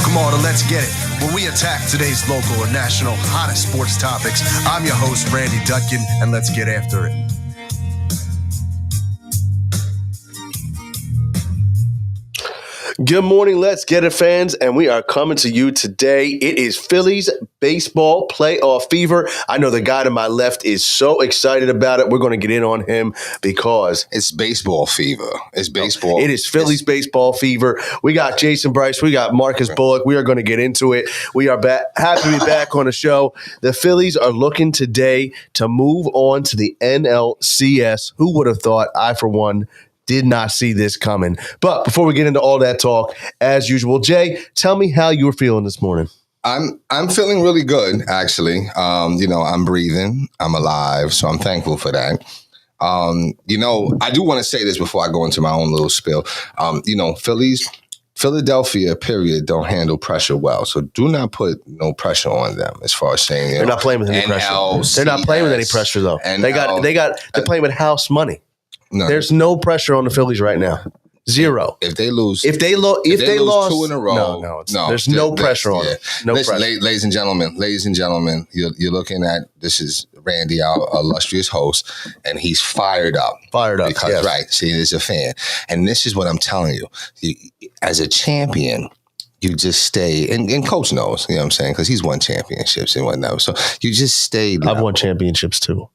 Welcome all to Let's Get It, where we attack today's local and national hottest sports topics. I'm your host, Randy Dutkin, and let's get after it. Good morning, Let's Get It fans, and we are coming to you today. It is Phillies baseball playoff fever. I know the guy to my left is so excited about it. We're going to get in on him because it's baseball fever. It's baseball. It is Phillies baseball fever. We got Jason Bryce. We got Marcus Bullock. We are going to get into it. We are happy to be back on the show. The Phillies are looking today to move on to the NLCS. Who would have thought? I, for one, did not see this coming. But before we get into all that talk, as usual, Jay, tell me how you were feeling this morning. I'm feeling really good, actually. I'm breathing. I'm alive, so I'm thankful for that. I do want to say this before I go into my own little spill. Philadelphia, period, don't handle pressure well. So do not put no pressure on them as far as saying they're not playing with any pressure. They're not playing with any pressure though. They're playing with house money. No, there's no pressure on the Phillies right now. Zero. If they lose, if they lost 2 in a row, no, there's no pressure on it. No pressure. Ladies and gentlemen, you're looking at, this is Randy, our illustrious host, and he's fired up. Because, yes. Right, see, he's a fan. And this is what I'm telling you. As a champion, you just stay, and Coach knows, you know what I'm saying, because he's won championships and whatnot. So you just stay. I've won championships too.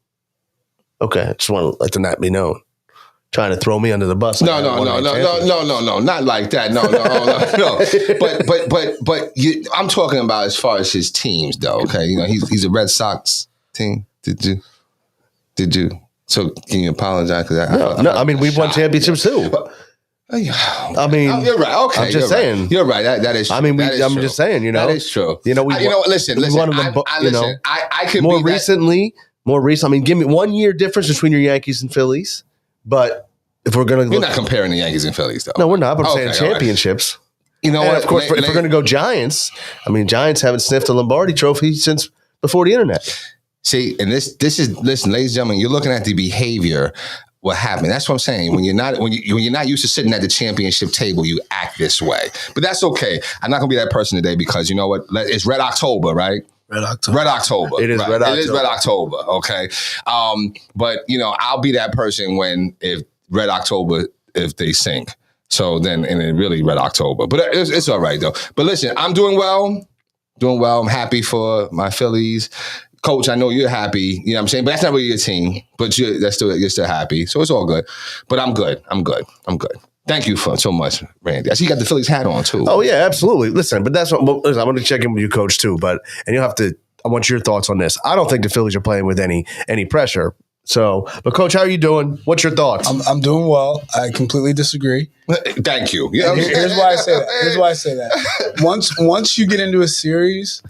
Okay, I just want to let that be known. Trying to throw me under the bus. No, not like that. No. But I'm talking about as far as his teams, though. Okay, he's a Red Sox team. Did you? So can you apologize? No. I mean, we've won championships too. I mean, you're right. Okay, I'm just saying. Right. You're right. That is true. I mean, I'm just saying. That is true. Listen. I could more be recently. I mean, give me 1 year difference between your Yankees and Phillies. But if we're going to You're not comparing the Yankees and Phillies, though. No, we're not. But I'm saying championships. Right. You know what? Of course, if we're going to go Giants, I mean, Giants haven't sniffed a Lombardi trophy since before the internet. See, and this is, listen, ladies and gentlemen, you're looking at the behavior. What happened? That's what I'm saying. When you're not used to sitting at the championship table, you act this way. But that's okay. I'm not going to be that person today because you know what? It's Red October, right? Red October. It is Red October. It is Red October. Okay. But I'll be that person if Red October, if they sink. So then, and it really Red October. But it's all right though. But listen, I'm doing well. I'm happy for my Phillies. Coach, I know you're happy. You know what I'm saying? But that's not really your team. But you're still happy. So it's all good. But I'm good. Thank you so much, Randy. I see you got the Phillies hat on too. Oh yeah, absolutely. Listen, but that's what I want to check in with you, Coach, too. I want your thoughts on this. I don't think the Phillies are playing with any pressure. So, but Coach, how are you doing? What's your thoughts? I'm doing well. I completely disagree. Thank you. Here's why I say that. Once you get into a series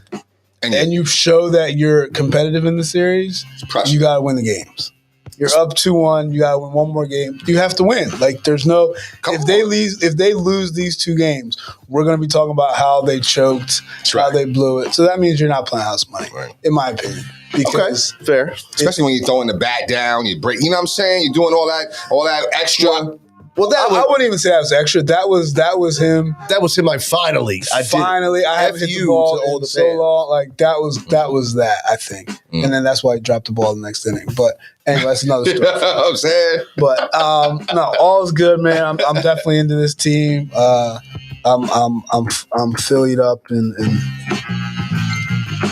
and you show that you're competitive in the series, you got to win the games. You're up 2-1. You gotta win one more game. You have to win. Like there's no. If they lose these 2 games, we're gonna be talking about how they choked, how they blew it. So that means you're not playing house money, in my opinion. Because fair, especially when you're throwing the bat down, you break. You know what I'm saying? You're doing all that extra. Well, I wouldn't even say that was extra. That was him. That was him. Like finally, I haven't hit the ball in so long. Like that was that. I think, and then that's why he dropped the ball the next inning. But anyway, that's another story. I'm saying. But no, all is good, man. I'm definitely into this team. I'm Phillied up and.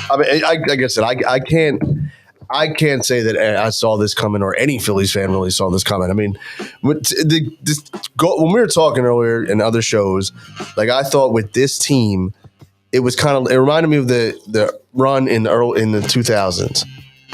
I mean, like I said, I can't say that I saw this coming or any Phillies fan really saw this coming. I mean, when we were talking earlier in other shows, like I thought with this team, it reminded me of the run in the 2000s.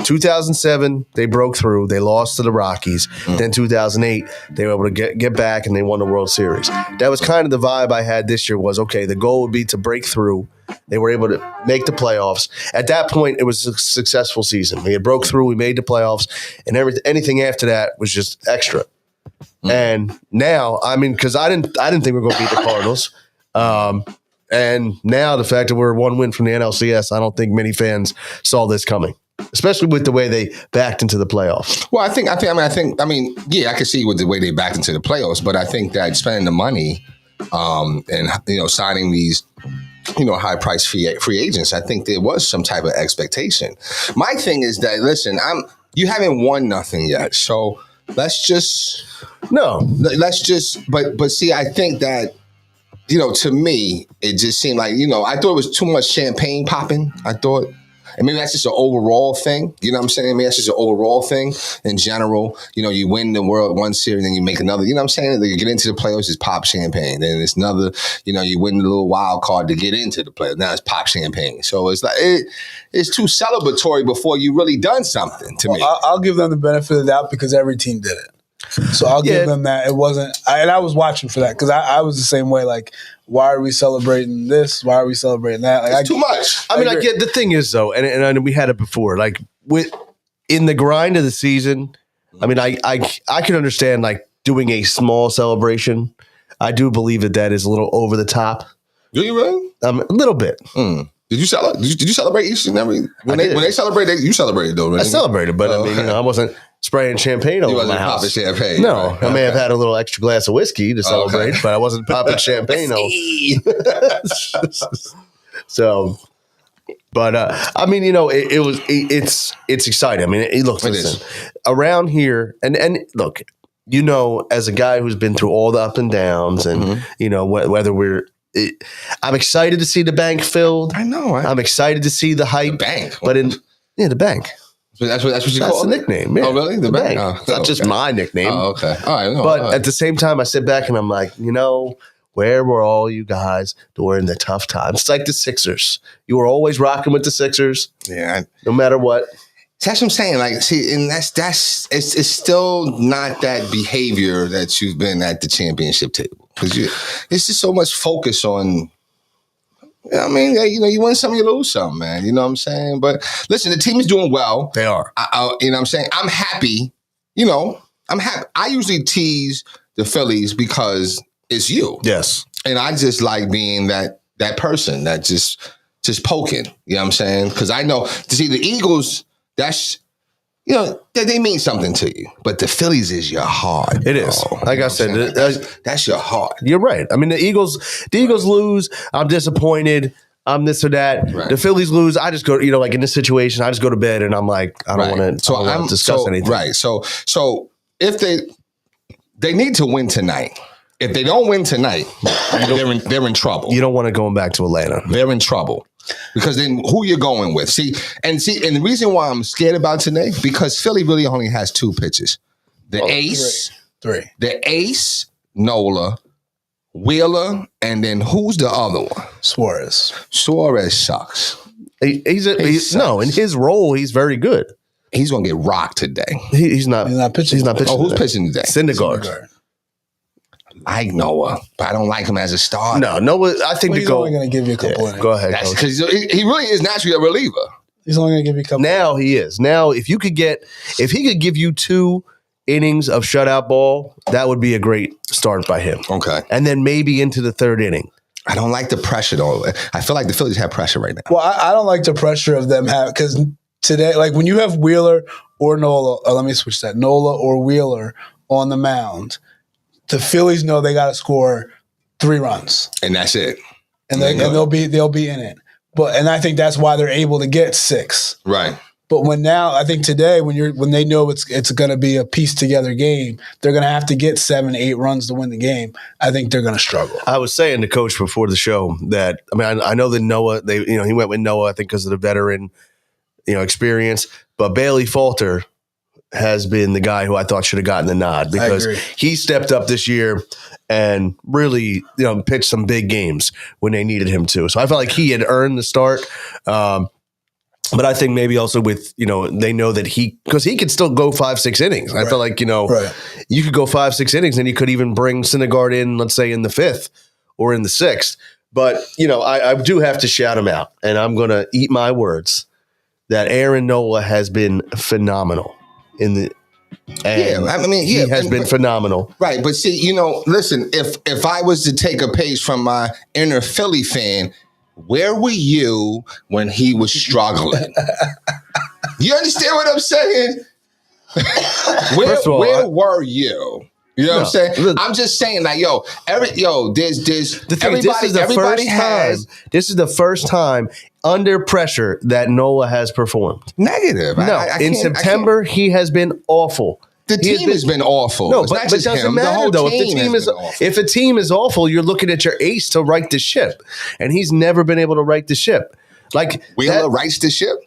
2007, they broke through. They lost to the Rockies. Then 2008, they were able to get back and they won the World Series. That was kind of the vibe I had this year was, okay, the goal would be to break through. They were able to make the playoffs. At that point, it was a successful season. We had broke through. We made the playoffs. And anything after that was just extra. And now, I mean, because I didn't think we were going to beat the Cardinals. And now the fact that we're 1 win from the NLCS, I don't think many fans saw this coming. Especially with the way they backed into the playoffs. Well, I can see with the way they backed into the playoffs, but I think that spending the money and signing these high-priced free agents. I think there was some type of expectation. My thing is that, listen, you haven't won nothing yet, so but see, I think that, to me, it just seemed like, I thought it was too much champagne popping. I thought. And maybe that's just an overall thing. You know what I'm saying? Maybe that's just an overall thing in general. You win the World one series, then you make another. You know what I'm saying? You get into the playoffs, it's pop champagne. Then it's another, you win the little wild card to get into the playoffs. Now it's pop champagne. So it's like, it's too celebratory before you really done something to me. I'll give them the benefit of the doubt because every team did it. So I'll give them that. It wasn't, and I was watching for that because I was the same way. Like, why are we celebrating this? Why are we celebrating that? Like, it's too much. I mean, I get the thing is though, and we had it before. Like in the grind of the season, I mean, I can understand like doing a small celebration. I do believe that is a little over the top. Do you really? A little bit. Did you celebrate? Did you celebrate each and every when they celebrated? You celebrated though, right? I celebrated, but I mean, I wasn't spraying champagne over my house. Popping champagne. No, right. I may have had a little extra glass of whiskey to celebrate, but I wasn't popping champagne. So, but I mean, it's exciting. I mean, listen, around here, and look, as a guy who's been through all the up and downs, and whether I'm excited to see the bank filled. I know. I'm excited to see the hype. The bank, but the bank. So that's what you call it? That's the nickname. Yeah. Oh, really? The bank? It's not just my nickname. Oh, okay. All right. No, but at the same time, I sit back and I'm like, where were all you guys during the tough times? It's like the Sixers. You were always rocking with the Sixers. Yeah. No matter what. That's what I'm saying. Like, see, and it's still not that behavior that you've been at the championship table. Because it's just so much focus on, you win some, you lose some, man. You know what I'm saying? But listen, the team is doing well. They are. You know what I'm saying? I'm happy. I'm happy. I usually tease the Phillies because it's you. Yes. And I just like being that person that just poking. You know what I'm saying? Because I know, to see the Eagles, that's, they mean something to you. But the Phillies is your heart. It is. Like I said, that's your heart. You're right. I mean, the Eagles lose. I'm disappointed. I'm this or that. Right. The Phillies lose. I just go, like in this situation, I just go to bed and I'm like, I don't want to discuss anything. Right. So if they need to win tonight. If they don't win tonight, they're in trouble. You don't want to go back to Atlanta. They're in trouble. Because then who you're going with? And the reason why I'm scared about today, because Philly really only has two pitches. The ace. Three. The ace, Nola, Wheeler, and then who's the other one? Suarez sucks. In his role, he's very good. He's gonna get rocked today. He's not pitching. Oh, who's pitching today? Syndergaard. I like Noah, but I don't like him as a starter. No, Noah, I think he's only going to give you a couple innings. Go ahead. That's because he really is naturally a reliever. He's only going to give you a couple. Now he is. Now, if he could give you 2 innings of shutout ball, that would be a great start by him. Okay. And then maybe into the 3rd inning. I don't like the pressure though. I feel like the Phillies have pressure right now. Well, I don't like the pressure of them having, because today, like when you have Wheeler or Nola, let me switch that, Nola or Wheeler on the mound, the Phillies know they got to score 3 runs, and that's it. And they'll be in it. And I think that's why they're able to get 6. Right. But I think today when they know it's going to be a piece together game, they're going to have to get 7, 8 runs to win the game. I think they're going to struggle. I was saying to Coach before the show that I know that Noah, he went with Noah I think because of the veteran experience, but Bailey Falter has been the guy who I thought should have gotten the nod because he stepped up this year and really, pitched some big games when they needed him to. So I felt like he had earned the start. But I think maybe also with, they know that because he could still go 5-6 innings. I felt like, you could go 5-6 innings and you could even bring Syndergaard in, let's say in the 5th or in the 6th. But, I do have to shout him out, and I'm going to eat my words that Aaron Nola has been phenomenal he has been phenomenal. Right. But see, listen, if I was to take a page from my inner Philly fan, where were you when he was struggling? You understand what I'm saying? Where were you? You know what I'm saying? I'm just saying, like, there's everybody has. This is the first time under pressure that Nola has performed. Negative. No, in September he has been awful. The team has been awful. No, but it doesn't matter though. If a team is awful, you're looking at your ace to right the ship, and he's never been able to right the ship. Like Wheeler rights the ship.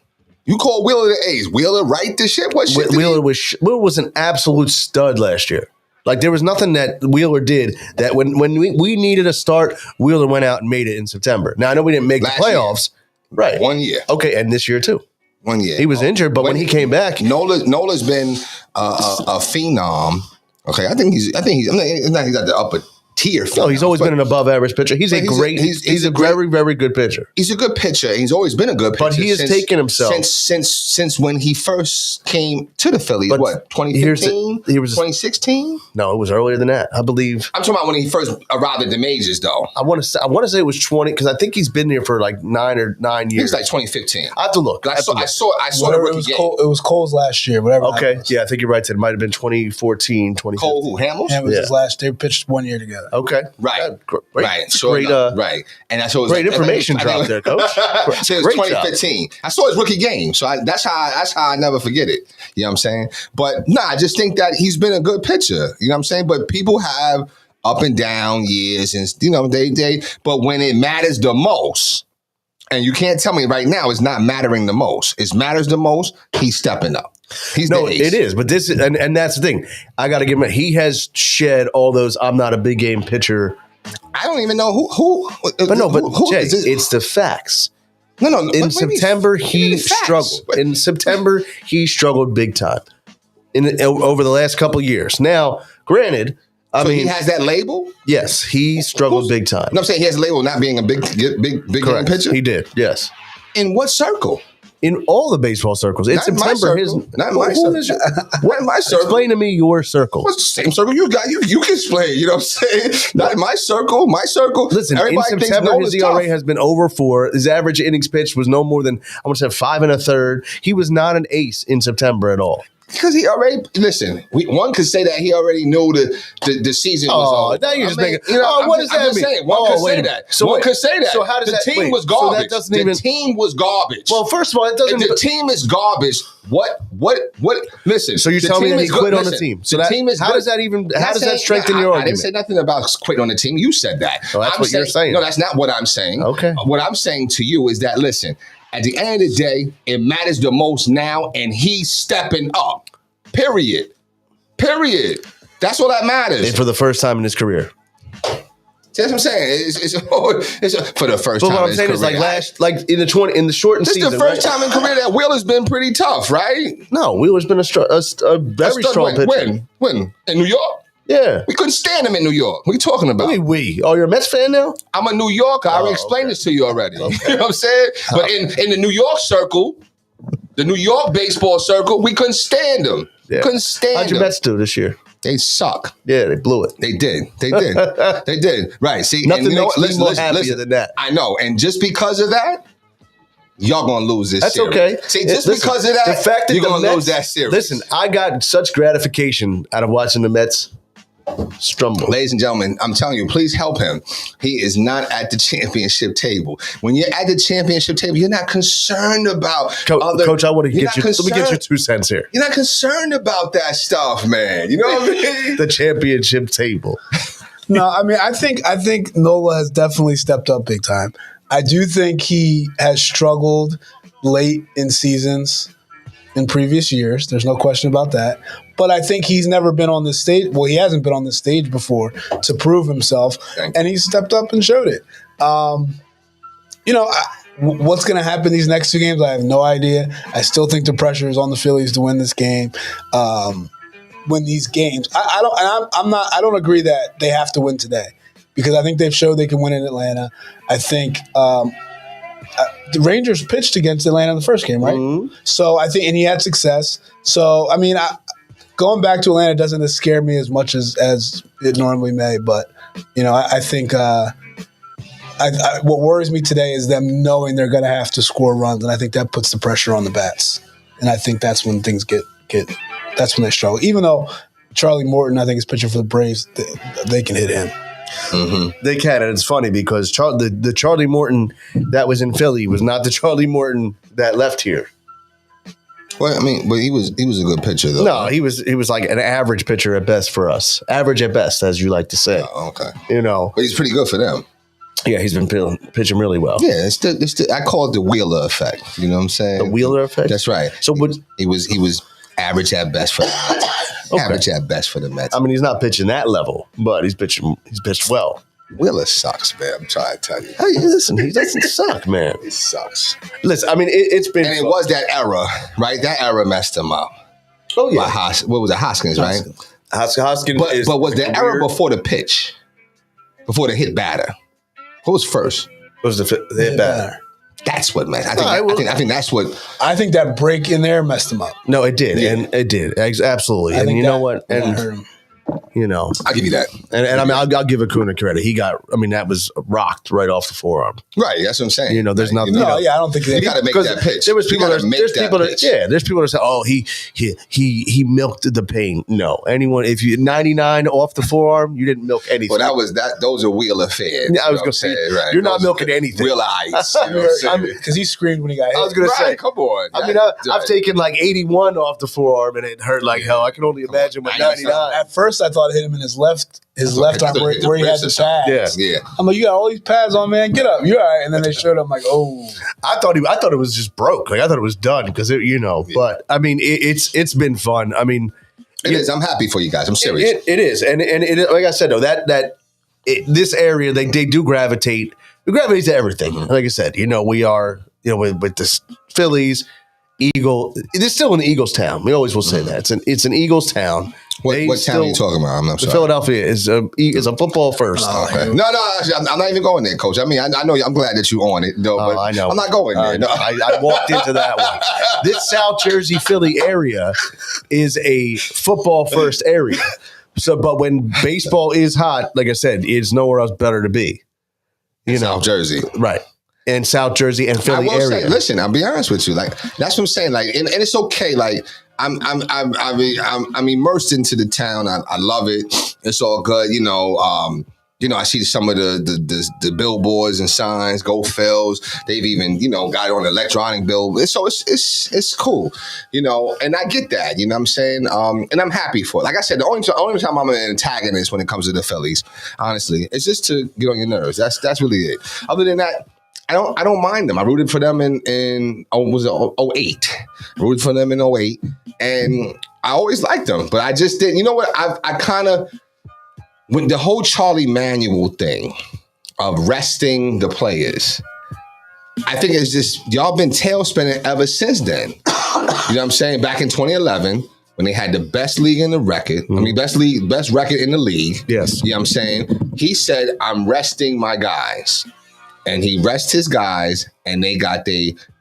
You call Wheeler the ace. Wheeler right the ship. What shit? Wheeler was an absolute stud last year. Like there was nothing that Wheeler did that when we needed a start, Wheeler went out and made it in September. Now I know we didn't make the playoffs, right? 1 year. Okay, and this year too. 1 year. He was injured, but when he came back, Nola's been a phenom. Okay, I think he's at the upper tier. No, he's always been an above average pitcher. He's a very, very good pitcher. He's a good pitcher. He's always been a good pitcher. But he has taken himself since when he first came to the Phillies. But what, 2015? 2016? No, it was earlier than that. I believe. I'm talking about when he first arrived at the majors, though. I want to say it was 20 because I think he's been there for like 9 years. It's like 2015. I have to look. I saw the rookie game. It was Cole's last year. Whatever. Okay, yeah, I think you're right. It might have been 2014, 2015. Cole who? Hamels? Hamels his last. They pitched 1 year together. Okay, right. Right. Great, right. And I saw great information drop there, Coach. So it was 2015. I saw his rookie game, so that's how I never forget it. You know what I'm saying? But I just think that he's been a good pitcher. You know what I'm saying? But people have up and down years, and they. But when it matters the most, and you can't tell me right now it's not mattering the most. It matters the most. He's stepping up. It is, but this is, and that's the thing. I got to give him. He has shed all those. I'm not a big game pitcher. I don't even know who. Jay, it's the facts. No. In September, he struggled. In September, he struggled big time. Over the last couple of years. Now, granted, I mean, he has that label. Yes, he struggled big time. No, I'm saying he has a label not being a big game pitcher. He did. Yes. In what circle? In all the baseball circles. In September, not in my circle. What in my circle? Explain to me your circle. What's the same circle you got? You can explain. You know what I'm saying? Not in my circle. My circle. Listen, everybody in September, his ERA has been over 4. His average innings pitched was no more than, I want to say, 5 1/3. He was not an ace in September at all. Because he already one could say that he already knew the season was over. Now you're just making. What does that mean? Saying, one could say that. So one could say that. So how does the team was garbage? The team was garbage. Well, first of all, it doesn't. The team is garbage. What? Listen. So you're telling me that he quit on the team. So the team is. How does that strengthen your argument? I didn't say nothing about quit on the team. You said that. Well, that's what you're saying. No, that's not what I'm saying. Okay. What I'm saying to you is that listen. At the end of the day, it matters the most now, and he's stepping up. Period. That's all that matters. And for the first time in his career. That's what I'm saying. It's for the first time. But what I'm saying is like in the shortened season. This is the first time in career that Wheeler's been pretty tough, right? No, Wheeler's been a very strong pitcher. When? In New York? Yeah. We couldn't stand him in New York. What are you talking about? Oh, you're a Mets fan now? I'm a New Yorker. I already explained this to you already. Okay. You know what I'm saying? But in the New York circle, the New York baseball circle, we couldn't stand them. Yeah. Couldn't stand them. How'd your Mets do this year? They suck. Yeah, they blew it. They did. They did. Right. See, nothing makes me more happier than that. I know. And just because of that, y'all gonna lose this series. That's okay. See, because of that, the fact that you're gonna lose that series. Listen, I got such gratification out of watching the Mets strumble. Ladies and gentlemen, I'm telling you, please help him. He is not at the championship table. When you're at the championship table, you're not concerned about Coach, I want to get you. Let me get your 2 cents here. You're not concerned about that stuff, man. You know what I mean? The championship table. No, I mean, I think Nola has definitely stepped up big time. I do think he has struggled late in seasons in previous years. There's no question about that. But I think he's never been on this stage. Well, he hasn't been on this stage before to prove himself, and he stepped up and showed it. What's going to happen these next 2 games? I have no idea. I still think the pressure is on the Phillies to win this game. Win these games. I don't agree that they have to win today because I think they've showed they can win in Atlanta. I think the Rangers pitched against Atlanta in the first game, right? Mm-hmm. So I think, and he had success. So I mean, going back to Atlanta doesn't scare me as much as it normally may. But I think what worries me today is them knowing they're going to have to score runs, and I think that puts the pressure on the bats. And I think that's when things get that's when they struggle. Even though Charlie Morton, I think, is pitching for the Braves. They can hit him. Mm-hmm. They can, and it's funny because the Charlie Morton that was in Philly was not the Charlie Morton that left here. Well, I mean, but he was a good pitcher though. No, he was like an average pitcher at best for us. Average at best, as you like to say. Oh, okay. But he's pretty good for them. Yeah, he's been pitching really well. Yeah, I call it the Wheeler effect. You know what I'm saying? The Wheeler effect? That's right. So he was average at best for the Mets. Okay. Average at best for the Mets. I mean, he's not pitching that level, but he's pitched well. Wheeler sucks, man. I'm trying to tell you. Hey, listen, he doesn't suck, man. He sucks. Listen, I mean, it's been... And it was that era, right? That era messed him up. Oh, yeah. What was it? Hoskins, right? Hoskins. But was the era before the pitch? Before the hit batter? What was first? It was the hit batter. That's what, man. I think that's what. I think that break in there messed him up. No, it did, and it did absolutely. And you know what? And hurt him. I'll give you that. And I mean, I'll give Acuna credit. That was rocked right off the forearm. Right, that's what I'm saying. There's nothing. I don't think you got to make that pitch. There's people that say, oh, he milked the pain. No, anyone, if you 99 off the forearm, you didn't milk anything. Well, those are Wheeler fans. Yeah, I was going to say, right. You're not milking anything. Wheeler ice. Because he screamed when he got hit. I was going to say, come on. I mean, I've taken like 81 off the forearm and it hurt like hell. I can only imagine with 99. At first, I thought it hit him in his left arm where he had the pads. Yeah. I'm like, you got all these pads on, man. Get up. You're all right. And then they showed up. I'm like, oh. I thought it was just broke. Like I thought it was done because But I mean, it's been fun. I mean, it is. I'm happy for you guys. I'm serious. It is, and like I said though, this area they do gravitate. We gravitate to everything. Like I said, we are with the Phillies. Eagle. It's still an Eagles town. We always will say that it's an Eagles town. What town are you talking about? I'm not sure. Philadelphia is a football first. Okay. No, I'm not even going there, Coach. I mean, I know. I'm glad that you on it, though. But I know. I'm not going there. No. I walked into that one. This South Jersey, Philly area is a football first area. So, but when baseball is hot, like I said, it's nowhere else better to be. South Jersey, right? In South Jersey and Philly area. Say, listen, I'll be honest with you. Like that's what I'm saying. Like, and it's okay. Like I'm immersed into the town. I love it. It's all good. I see some of the billboards and signs, Go Phils. They've even got it on electronic bill. So it's cool. And I get that. You know what I'm saying? And I'm happy for it. Like I said, the only time I'm an antagonist when it comes to the Phillies, honestly, it's just to get on your nerves. That's really it. Other than that, I don't mind them. I rooted for them in 08. I rooted for them in 08. And I always liked them. But I just didn't. You know what? I kind of, with the whole Charlie Manuel thing of resting the players, I think it's just, y'all been tail spinning ever since then. You know what I'm saying? Back in 2011, when they had the best league in the record, best record in the league. Yes. You know what I'm saying? He said, I'm resting my guys. And he rests his guys, and they got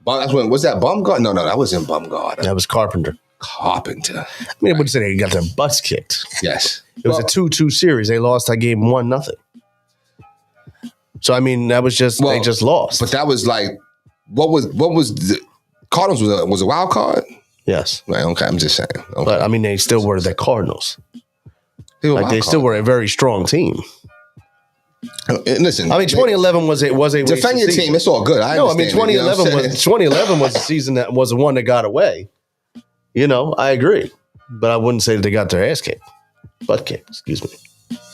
was that Bumgarner? No, that wasn't Bumgarner. That was Carpenter. I mean, I wouldn't say they got their butts kicked. Yes. It was a 2-2 series. They lost that game 1-0. So, I mean, that was just, they just lost. But that was like, what was the Cardinals was a wild card? Yes. Right, okay, I'm just saying. Okay. But, I mean, they still were the Cardinals. They still were a very strong team. And listen, I mean, 2011 was a defend your team. It's all good. I 2011 was the season that was the one that got away. I agree, but I wouldn't say that they got their ass kicked, butt kicked. Excuse me.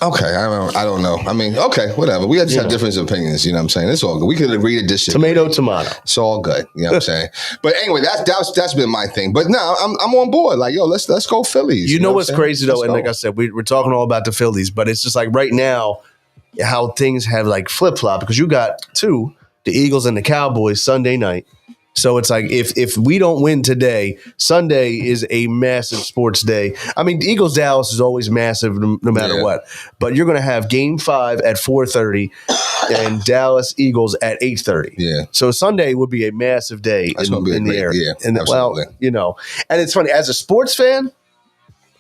Okay, I don't know. I mean, okay, whatever. We just have different opinions. You know what I'm saying? It's all good. We could agree to this shit. Tomato. It's all good. You know what I'm saying? But anyway, that's been my thing. But now I'm on board. Like, yo, let's go Phillies. You know what's crazy though, and like I said, we're talking all about the Phillies, but it's just like right now, how things have like flip flop because you got the Eagles and the Cowboys Sunday night. So it's like if we don't win today, Sunday is a massive sports day. I mean, Eagles Dallas is always massive no matter what. But you're going to have Game 5 at 4:30 and Dallas Eagles at 8:30. Yeah. So Sunday would be a massive day in the air. Yeah, and absolutely. And it's funny as a sports fan,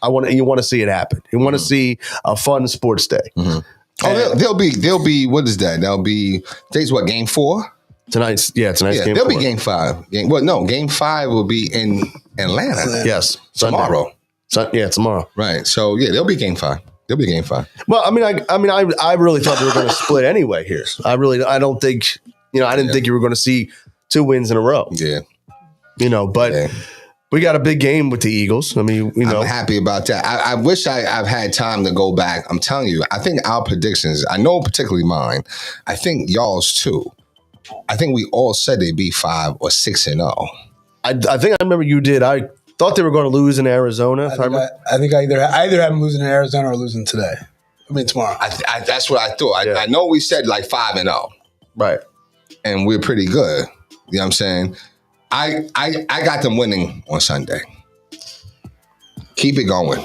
you want to see it happen. You want to see a fun sports day. Mm-hmm. Oh, they'll be. What is that? That'll be. Today's what, Game 4? Tonight's Game 4. There'll be Game 5. Game 5 will be in Atlanta. Yes, tomorrow. So, yeah, tomorrow. Right. So yeah, there'll be game 5. There'll be game 5. Well, I really thought they were going to split anyway here. I don't think, I didn't think you were going to see 2 wins in a row. Yeah. But we got a big game with the Eagles. I mean, I'm happy about that. I wish I've had time to go back. I'm telling you, I think our predictions, I know particularly mine, I think y'all's too. I think we all said they'd be 5 or 6-0. I think I remember you did. I thought they were going to lose in Arizona. I think I either have them losing in Arizona or losing today. I mean, tomorrow. That's what I thought. I know we said like 5-0. Right. And we're pretty good. You know what I'm saying? I got them winning on Sunday. Keep it going.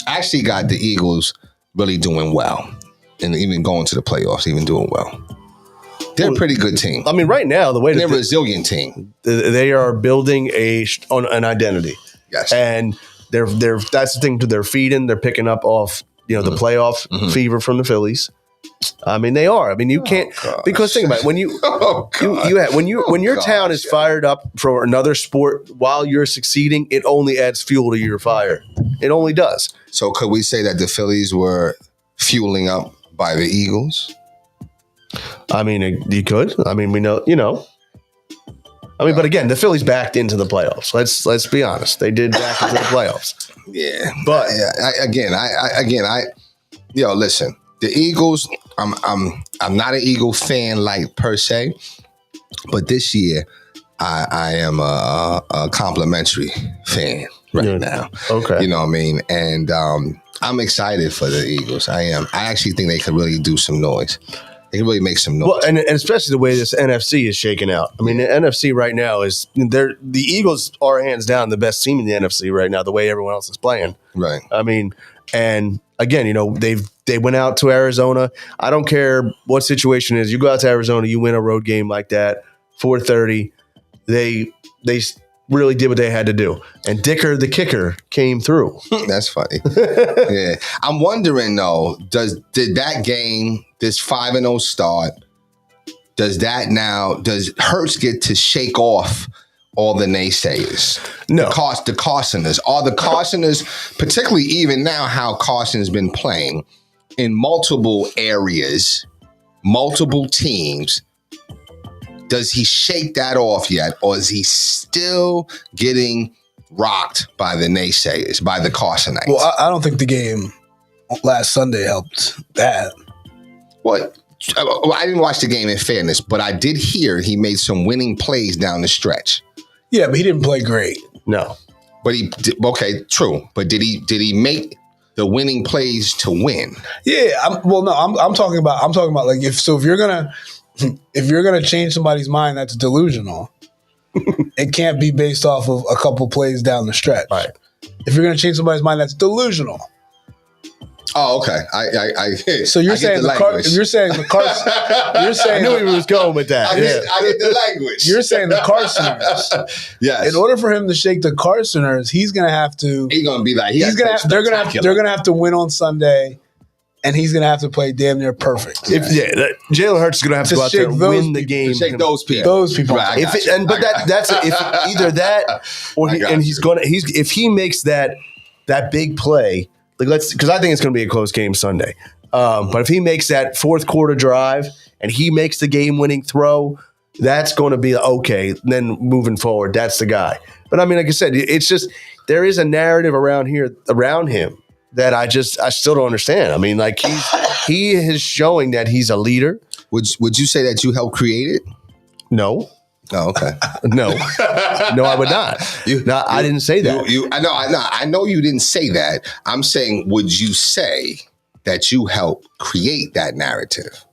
I actually got the Eagles really doing well. And even going to the playoffs, even doing well. They're a pretty good team. I mean, right now, the way they're a resilient team. They are building an identity. Yes. And they're that's the thing too. They're feeding, they're picking up off, the playoff fever from the Phillies. I mean, they are. I mean, you can't because think about it. When when your town is fired up for another sport while you're succeeding, it only adds fuel to your fire. It only does. So could we say that the Phillies were fueling up by the Eagles? I mean, you could. I mean, we know, I mean, but again, the Phillies backed into the playoffs. Let's be honest. They did back into the playoffs. Yeah. But listen, the Eagles, I'm not an Eagle fan like per se, but this year I am a complimentary fan right now. Okay. You know what I mean? And I'm excited for the Eagles. I am. I actually think they could really do some noise. They can really make some noise. Well, and especially the way this NFC is shaking out. I mean, the NFC right now is the Eagles are hands down the best team in the NFC right now. The way everyone else is playing, right? I mean, and again, they went out to Arizona. I don't care what situation it is. You go out to Arizona, you win a road game like that, 4:30. They really did what they had to do, and Dicker the kicker came through. That's funny. Yeah, I'm wondering though, did that game, this 5-0 start, does Hurts get to shake off all the naysayers? No. The Carsoners. Are the Carsoners, particularly even now how Carson's been playing in multiple areas, multiple teams, does he shake that off yet? Or is he still getting rocked by the naysayers, by the Carsonites? Well, I don't think the game last Sunday helped that. Well, I didn't watch the game in fairness, but I did hear he made some winning plays down the stretch. Yeah, but he didn't play great. No. But okay, true. But did he make the winning plays to win? Yeah. I'm talking about like if you're gonna change somebody's mind, that's delusional. It can't be based off of a couple plays down the stretch. Right. If you're gonna change somebody's mind, that's delusional. Oh, okay. So you're saying you're saying I knew he was going with that. I get the language. You're saying the Carsoners. Yes. In order for him to shake the Carsoners, he's gonna have to. He's gonna be like they're gonna have to win on Sunday, and he's gonna have to play damn near perfect. Jalen Hurts is gonna have to go out there and win the game. Shake those people. Those people. Right, that's either that or if he makes that big play. Because I think it's going to be a close game Sunday. But if he makes that fourth quarter drive and he makes the game-winning throw, that's going to be okay. Then moving forward, that's the guy. But I mean, like I said, it's just there is a narrative around him that I still don't understand. I mean, like he is showing that he's a leader. Would you say that you helped create it? No. Oh, okay. No, I would not. I didn't say that. I know you didn't say that. I'm saying, would you say that you helped create that narrative?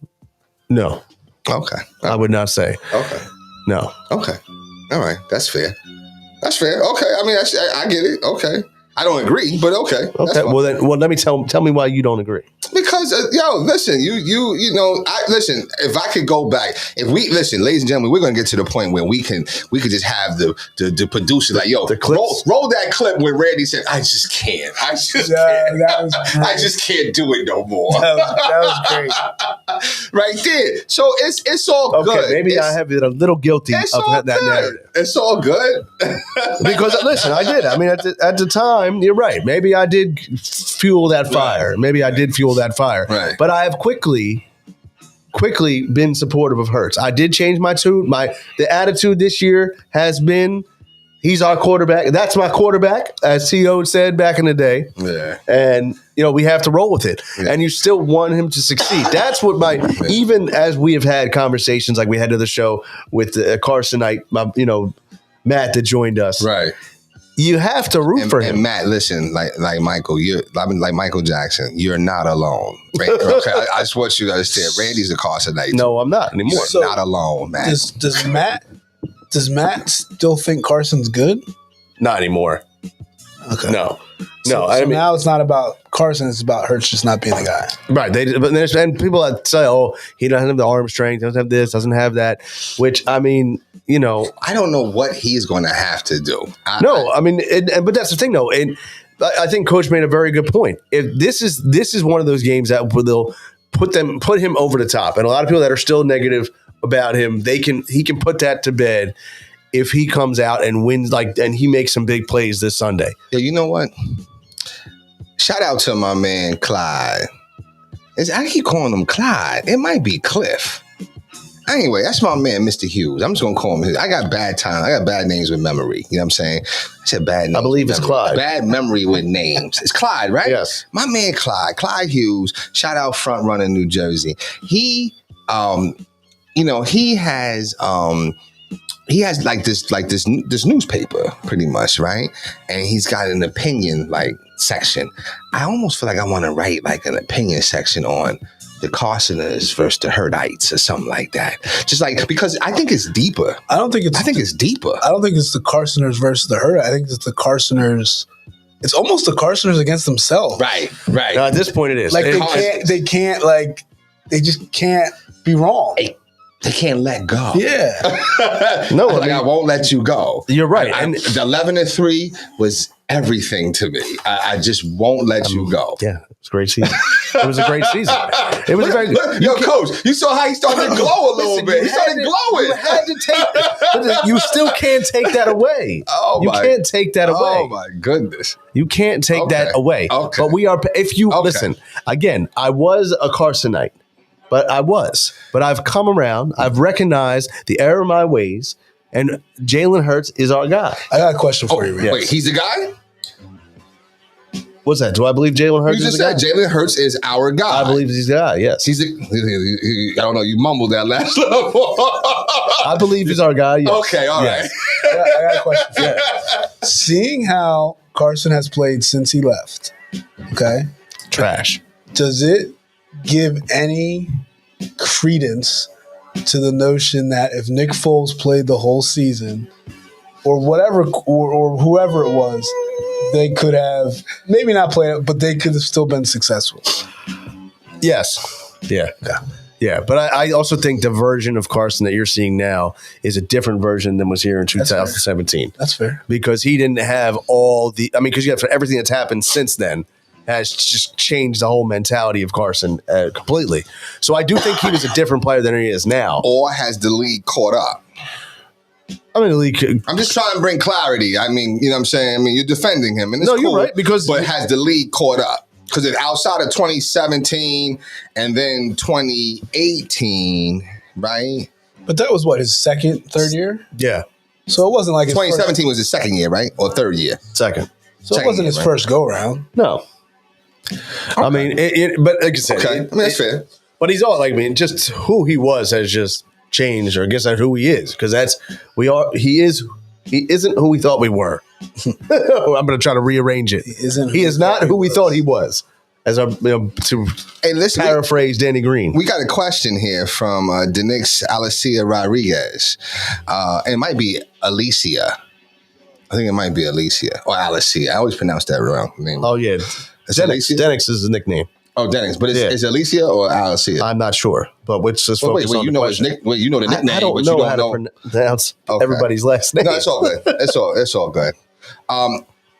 No. Okay. I would not say. Okay. No. Okay. All right. That's fair. Okay. I mean, I get it. Okay. I don't agree, but okay. Okay. Well, let me tell me why you don't agree. Because listen, listen. If I could go back, ladies and gentlemen, we're going to get to the point where we could just have the producer like, roll that clip where Randy said, "I just can't. I just can't do it no more." That was great, right there. So it's all good. Maybe I have been a little guilty of that narrative. It's all good because listen, I did. I mean, at the time. time, you're right. Maybe I did fuel that fire. Right. But I have quickly been supportive of Hurts. I did change my tune. The attitude this year has been, he's our quarterback. That's my quarterback, as T.O. said back in the day. Yeah. And, we have to roll with it. Yeah. And you still want him to succeed. That's what even as we have had conversations like we had to the show with Carsonite, Matt that joined us. Right. You have to root for him. And Matt, listen, like Michael, like Michael Jackson, you're not alone. Okay, I just want you to understand. Randy's a Carsonite. No, I'm not anymore. You're not alone, Matt. Does Matt still think Carson's good? Not anymore. Okay. No. So now it's not about Carson, it's about Hurts just not being the guy. Right. And people that say, he doesn't have the arm strength, doesn't have this, doesn't have that, which, I don't know what he's going to have to do. But that's the thing, though. And I think Coach made a very good point. If this is one of those games that they'll put him over the top, and a lot of people that are still negative about him, he can put that to bed if he comes out and wins, and he makes some big plays this Sunday. Yeah, you know what? Shout out to my man Clyde. I keep calling him Clyde. It might be Cliff. Anyway, that's my man, Mr. Hughes. I'm just going to call him. I got bad time. I got bad names with memory. You know what I'm saying? I said bad names. I believe it's Clyde. Bad memory with names. It's Clyde, right? Yes. My man Clyde Hughes. Shout out Front Runner, New Jersey. He has this newspaper pretty much, right? And he's got an opinion section. I almost feel like I want to write an opinion section on the Carsoners versus the Hurtites or something like that. Just because I think it's deeper. I think it's deeper. I don't think it's the Carsoners versus the Hurtites. I think it's the Carsoners. It's almost the Carsoners against themselves. Right. No, at this point it is. They just can't be wrong. They can't let go. Yeah. No, I won't let you go. You're right. And the 11-3 was everything to me. I just won't let you go. Yeah, it was a great season. It was a great season. It was very good. Yo, Coach, you saw how he started to glow a little bit. He started glowing. You had to take it. You still can't take that away. You can't take that away. Oh, my goodness. You can't take that away. Okay. But listen, again, I was a Carsonite. But I've come around. I've recognized the error of my ways, and Jalen Hurts is our guy. I got a question for you. Wait, he's the guy? What's that? Do I believe Jalen Hurts is the guy? Jalen Hurts is our guy. I believe he's the guy, yes. I don't know. You mumbled that last level. I believe he's our guy, yes. Okay, all right. I got a question for you. Seeing how Carson has played since he left, okay? Trash. Does it give any credence to the notion that if Nick Foles played the whole season or whatever or whoever it was, they could have maybe not played it, but they could have still been successful? Yes. Yeah. But I also think the version of Carson that you're seeing now is a different version than was here in 2017. That's fair. Because he didn't have because you have everything that's happened since then has just changed the whole mentality of Carson completely. So I do think he was a different player than he is now. Or has the league caught up? The league. I'm just trying to bring clarity. You know what I'm saying? you're defending him. And it's you're right. But has the league caught up? Because outside of 2017 and then 2018, right? But that was his third year? Yeah. So it wasn't like 2017 was his second year, right? Or third year? Second. So it wasn't his first go-around. No. Okay. But like I said, that's fair. But he's all just who he was has just changed, or I guess that's who he is, because he isn't who we thought we were. I'm going to try to rearrange it. He is not who we thought he was. As to paraphrase Danny Green. We got a question here from Denix Alicia Rodriguez. It might be Alicia. I think it might be Alicia or Alicia. I always pronounce that wrong. Oh, yeah. Denix is his nickname. Oh, Denix. But is it Alicia or Alicia? I'm not sure. But let's just focus on the question. You know the nickname. I don't know how to pronounce everybody's last name. No, it's all good. It's all good.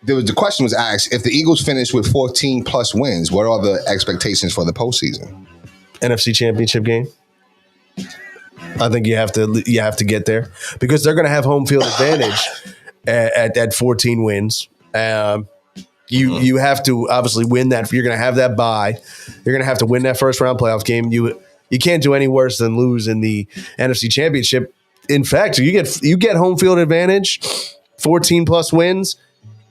The question was asked, if the Eagles finish with 14 plus wins, what are the expectations for the postseason? NFC Championship game. I think you have to get there because they're going to have home field advantage at 14 wins. You have to obviously win that. You're going to have that bye. You're going to have to win that first round playoff game. You can't do any worse than lose in the NFC Championship. In fact, you get home field advantage, 14 plus wins.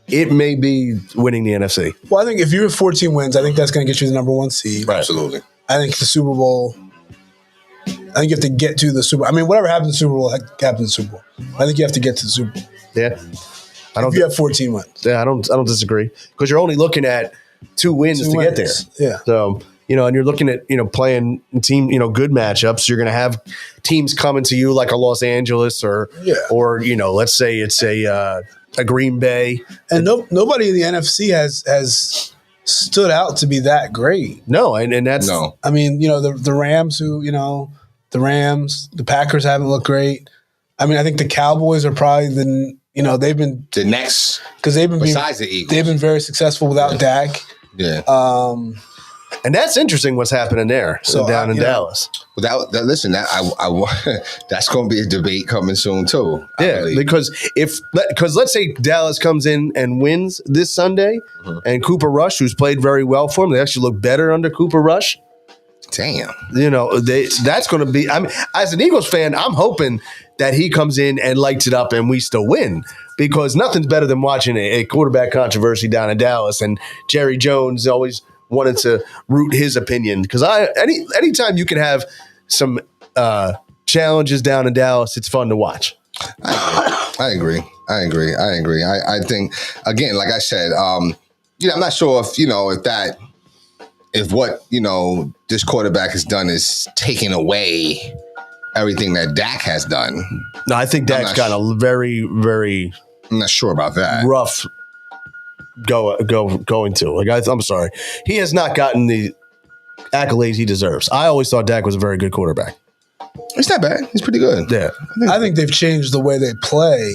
It may be winning the NFC. Well, I think if you have 14 wins, I think that's going to get you the number 1 seed. Right. Absolutely. I think the Super Bowl. I think you have to get to the Super Bowl. I mean, whatever happens in the Super Bowl, happened in the Super Bowl. I think you have to get to the Super Bowl. Yeah. If you have 14 wins. Yeah, I don't disagree. Because you're only looking at 2 wins to get there. Yeah. So, and you're looking at, playing team, good matchups. You're going to have teams coming to you like a Los Angeles or let's say it's a Green Bay. And nobody in the NFC has stood out to be that great. No, and that's no. I mean, the Rams the Packers haven't looked great. I mean, I think the Cowboys are probably they've been the next because besides the Eagles. They've been very successful without Dak. Yeah. And that's interesting what's happening there down in Dallas. Listen, that's going to be a debate coming soon too. Yeah, because let's say Dallas comes in and wins this Sunday, and Cooper Rush, who's played very well for them, they actually look better under Cooper Rush. Damn. That's going to be. I mean, as an Eagles fan, I'm hoping that he comes in and lights it up and we still win, because nothing's better than watching a quarterback controversy down in Dallas, and Jerry Jones always wanted to root his opinion, because anytime you can have some challenges down in Dallas, it's fun to watch. I agree. I think, again, like I said, I'm not sure if what this quarterback has done is taking away everything that Dak has done. No, I think Dak's got a very, very. I'm not sure about that. Rough going to. I'm sorry. He has not gotten the accolades he deserves. I always thought Dak was a very good quarterback. It's not bad. He's pretty good. Yeah. I think they've changed the way they play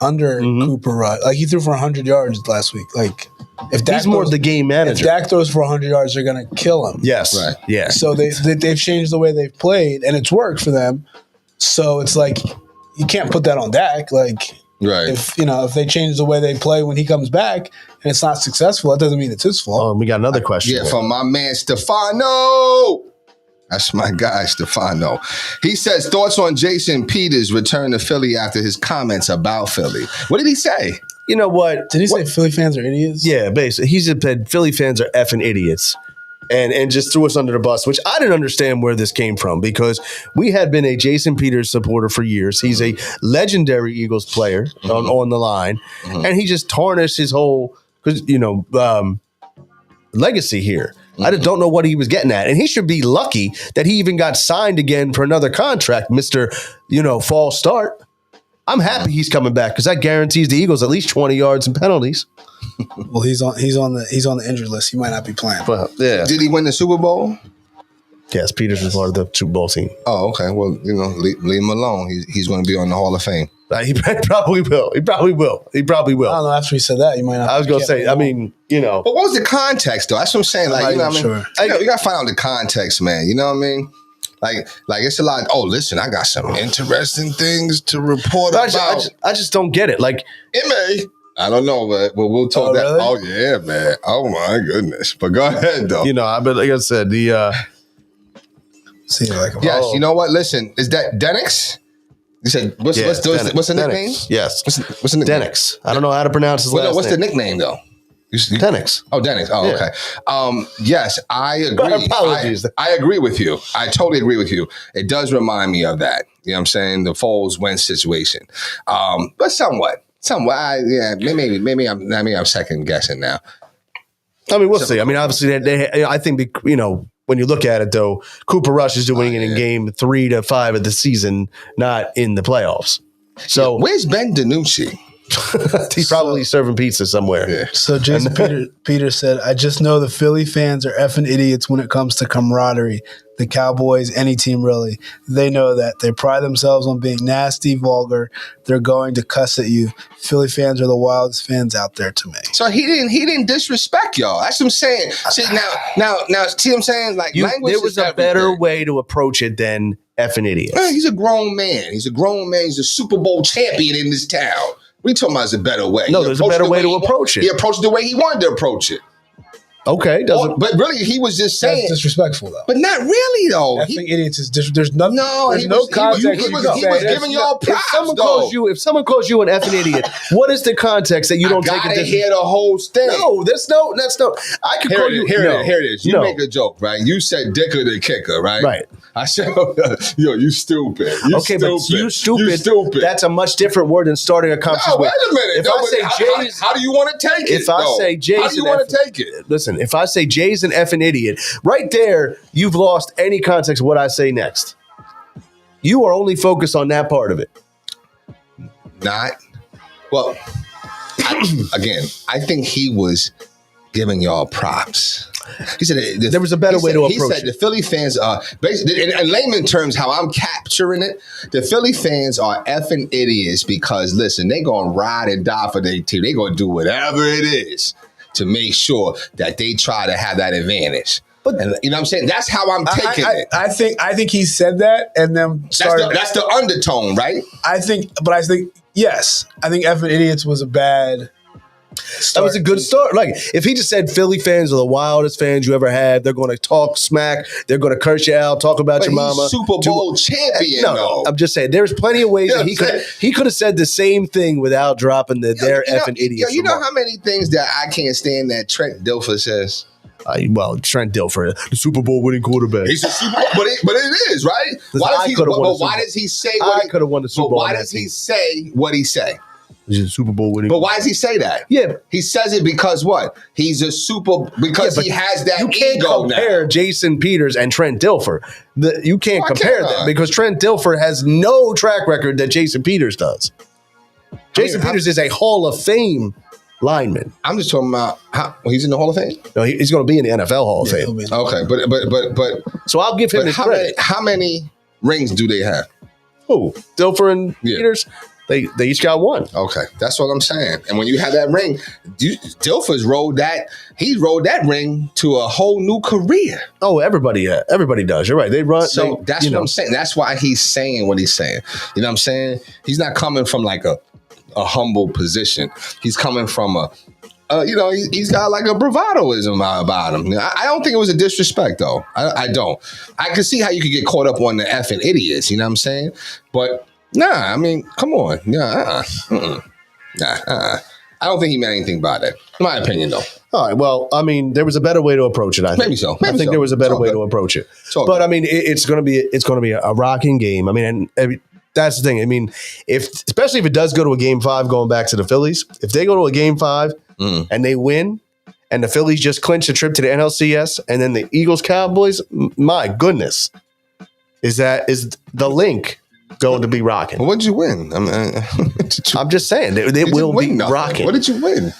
under Cooper Rush. Like, he threw for 100 yards last week. Like, if Dak he's more the game manager. If Dak throws for 100 yards, they're going to kill him. Yes. Right. Yeah. So they've changed the way they've played, and it's worked for them. So it's like, you can't put that on Dak. Like, right. If they change the way they play when he comes back and it's not successful, that doesn't mean it's his fault. Oh, we got another question. Yeah, from my man Stefano. That's my guy, Stefano. He says, thoughts on Jason Peters' return to Philly after his comments about Philly. What did he say? You know what? Did he say Philly fans are idiots? Yeah, basically. He said Philly fans are effing idiots. And just threw us under the bus, which I didn't understand where this came from, because we had been a Jason Peters supporter for years. He's a legendary Eagles player on the line, and he just tarnished his whole legacy here. I just don't know what he was getting at, and he should be lucky that he even got signed again for another contract, Mr. False start. I'm happy he's coming back, because that guarantees the Eagles at least 20 yards and penalties. Well, he's on the injured list. He might not be playing. Well, yeah. Did he win the Super Bowl? Yes, Peters was part of the Super Bowl team. Oh, okay. Well, leave him alone. He's going to be on the Hall of Fame. He probably will. He probably will. I don't know. After he said that, you might not. I was going to say, But what was the context, though? That's what I'm saying. Like, I'm not even sure. You got to find out the context, man. You know what I mean? Like it's a lot. Oh, listen, I got some interesting things to report about. I just don't get it. Like, it may. I don't know, but we'll talk that. Really? Oh, yeah, man. Oh, my goodness. But go ahead, though. but like I said, yes, you know what? Listen, is that Denix? You said, what's the nickname? Yes. What's the nickname? Denix. I don't know how to pronounce his last name. What's the nickname, though? Denix. Oh, Dennis. Oh, Yeah. Okay. Yes, I agree. Apologies. I agree with you. I totally agree with you. It does remind me of that. You know what I'm saying? The Foles-Wentz situation. But somewhat. Maybe I'm second guessing now. I mean, we'll see. I mean, obviously, I think, when you look at it, though, Cooper Rush is doing it in game 3 to 5 of the season, not in the playoffs. So where's Ben DiNucci? He's probably serving pizza somewhere. Yeah. So Jason Peters said, I just know the Philly fans are effing idiots when it comes to camaraderie. The Cowboys, any team really. They know that. They pride themselves on being nasty, vulgar. They're going to cuss at you. Philly fans are the wildest fans out there to me. So he didn't disrespect y'all. That's what I'm saying. See, now, see what I'm saying? Like, language there was a better way to approach it than effing idiots. He's a grown man. He's a Super Bowl champion in this town. We talking about is a better way. No, there's a better way to approach it. He approached it the way he wanted to approach it. Okay, but really, he was just saying that's disrespectful though. But not really though. Effing idiots is there's nothing. No, there's no context. He was giving y'all props. If someone calls you an effing idiot, what is the context that you don't take it? Gotta hear the whole thing. No, that's no. I could call you. Here it is. You make a joke, right? You said Dicker the kicker, right? Right. I said, yo, you stupid. Okay, but you stupid. That's a much different word than starting a conversation. No, wait a minute. If I say Jay's, how do you want to take it? If I say Jay's, how do you want to take it? Listen, if I say Jay's an effing idiot, right there, you've lost any context of what I say next. You are only focused on that part of it. Not. Well, I think he was giving y'all props. He said there was a better way to approach it. He said the Philly fans are, basically, in layman terms, how I'm capturing it, the Philly fans are effing idiots because, listen, they're going to ride and die for their team. They're going to do whatever it is to make sure that they try to have that advantage. But you know what I'm saying? That's how I'm taking it. I think he said that and then started. That's the undertone, right? I think yes. I think effing idiots was a bad. That was a good start. Like, if he just said Philly fans are the wildest fans you ever had, they're going to talk smack, they're going to curse you out, talk about your mama. He's Super Bowl champion. No, I'm just saying there's plenty of ways that he could have said the same thing without dropping they're effing idiots. You know how many things that I can't stand that Trent Dilfer says? Trent Dilfer, the Super Bowl winning quarterback. He's a Super Bowl, but it is, right? Why does he say what I could have won the Super Bowl? Why does he say what he say? He's a Super Bowl winning. But why does he say that? Yeah, he says it because what? He's a he has that ego. You can't compare Jason Peters and Trent Dilfer. You can't compare them because Trent Dilfer has no track record that Jason Peters does. Jason Peters is a Hall of Fame lineman. I'm just talking about he's in the Hall of Fame. No, he's going to be in the NFL Hall of Fame. Okay, but so I'll give him his credit. How many rings do they have? Who? Dilfer and Peters? They each got one. Okay, that's what I'm saying. And when you have that ring, Dilfer's rode that ring to a whole new career. Oh, everybody does. You're right. They run. So that's what I'm saying. That's why he's saying what he's saying. You know what I'm saying? He's not coming from like a humble position. He's coming from he's got like a bravadoism about him. I don't think it was a disrespect though. I don't. I can see how you could get caught up on the effing idiots. You know what I'm saying? But nah, I mean, come on. Yeah, I don't think he meant anything by that. In my opinion, though. All right. Well, I mean, there was a better way to approach it. I think. Maybe so. I think there was a better way to approach it. But I mean, it's going to be a rocking game. I mean, and that's the thing. I mean, especially if it does go to a game 5, going back to the Phillies, if they go to a game 5 and they win, and the Phillies just clinch a trip to the NLCS, and then the Eagles Cowboys, my goodness, is the link going to be rocking? What did you win? I'm just saying they will be rocking. What did you win?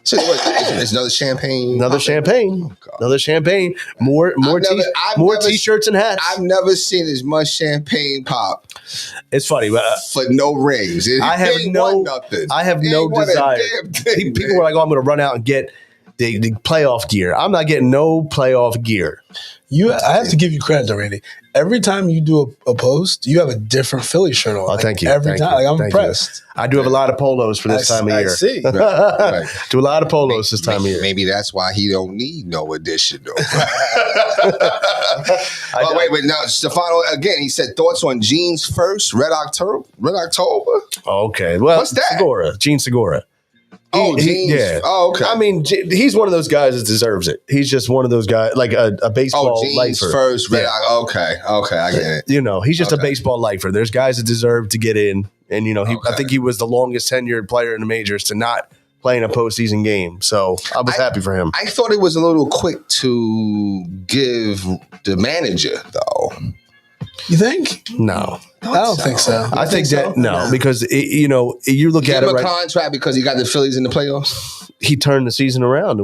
So it's another champagne. Another champagne. Oh, another champagne. More t-shirts and hats. I've never seen as much champagne pop. It's funny, but for no rings. I have no desire. People were like, "Oh, I'm going to run out and get the playoff gear." I'm not getting no playoff gear. I have to give you credit though, Randy. Every time you do a post, you have a different Philly shirt on. Oh, thank you. Every time. Like, I'm impressed. I do have a lot of polos for this time of year. I see. Right. Do a lot of polos this time of year. Maybe that's why he don't need no additional. Wait. Now, Stefano, again, he said thoughts on Gene's first Red October? Okay. Well, what's that? Gene Segura. Yeah. Oh, okay. I mean, he's one of those guys that deserves it. He's just one of those guys, like a baseball lifer. First, okay, I get it. You know, he's just a baseball lifer. There's guys that deserve to get in, and I think he was the longest tenured player in the majors to not play in a postseason game. So I was happy for him. I thought it was a little quick to give the manager, though. You think? No. I don't think so. I think that no, because you look at it right. Contract because he got the Phillies in the playoffs. He turned the season around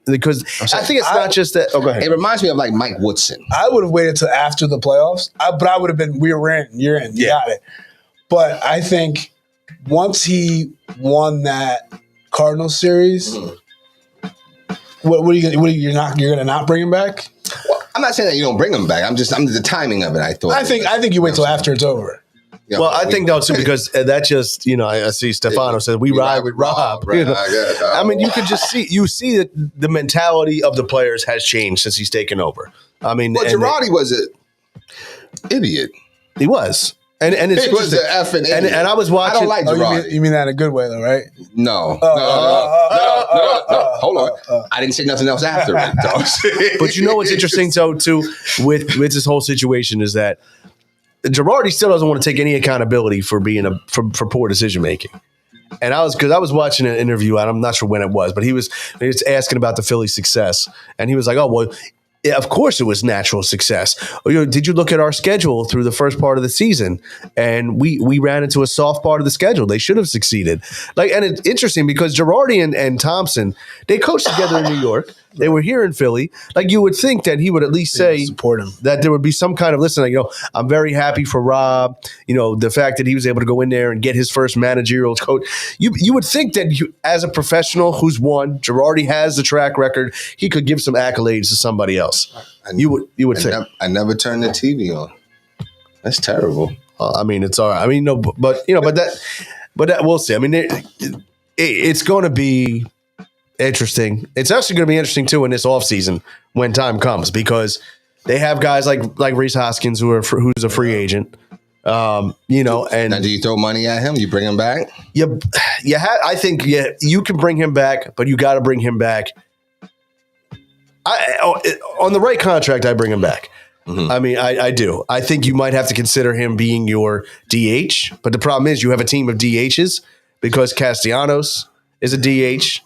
because I think it's not just that. Oh, go ahead. It reminds me of like Mike Woodson. I would have waited till after the playoffs, but I would have been. You're in. You got it. But I think once he won that Cardinals series, what are you gonna? You're gonna not bring him back? Well, I'm not saying that you don't bring him back. I'm the timing of it. I think you wait till after it's over. You know, well, I think too because that just I see Stefano said we ride with Rob. Right, I mean, you could just see that the mentality of the players has changed since he's taken over. I mean, well, Girardi was an idiot. He was. And it's he was an effing idiot. And I was watching. I don't like Girardi. You mean that in a good way, though, right? No. Hold on. I didn't say nothing else after it, though. But you know what's interesting, too, with this whole situation is that Girardi still doesn't want to take any accountability for being for poor decision making. And I was watching an interview, and I'm not sure when it was, but he was asking about the Phillies' success, and he was like, "Oh well, yeah, of course it was natural success. Did you look at our schedule through the first part of the season? And we ran into a soft part of the schedule. They should have succeeded." And it's interesting because Girardi and Thompson, they coached together in New York. They were here in Philly. You would think that he would at least say support him. That there would be some kind of I'm very happy for Rob. The fact that he was able to go in there and get his first managerial coach. You would think that as a professional who's won, Girardi has the track record. He could give some accolades to somebody else. You would think. I never turned the TV on. That's terrible. I mean, it's all right. I mean, no, but that we'll see. I mean, it's going to be interesting. It's actually going to be interesting too in this offseason when time comes because they have guys like Rhys Hoskins who's a free agent. And now do you throw money at him? You bring him back? I think you can bring him back, but you got to bring him back. On the right contract, I bring him back. Mm-hmm. I mean, I do. I think you might have to consider him being your DH, but the problem is you have a team of DHs because Castellanos is a DH.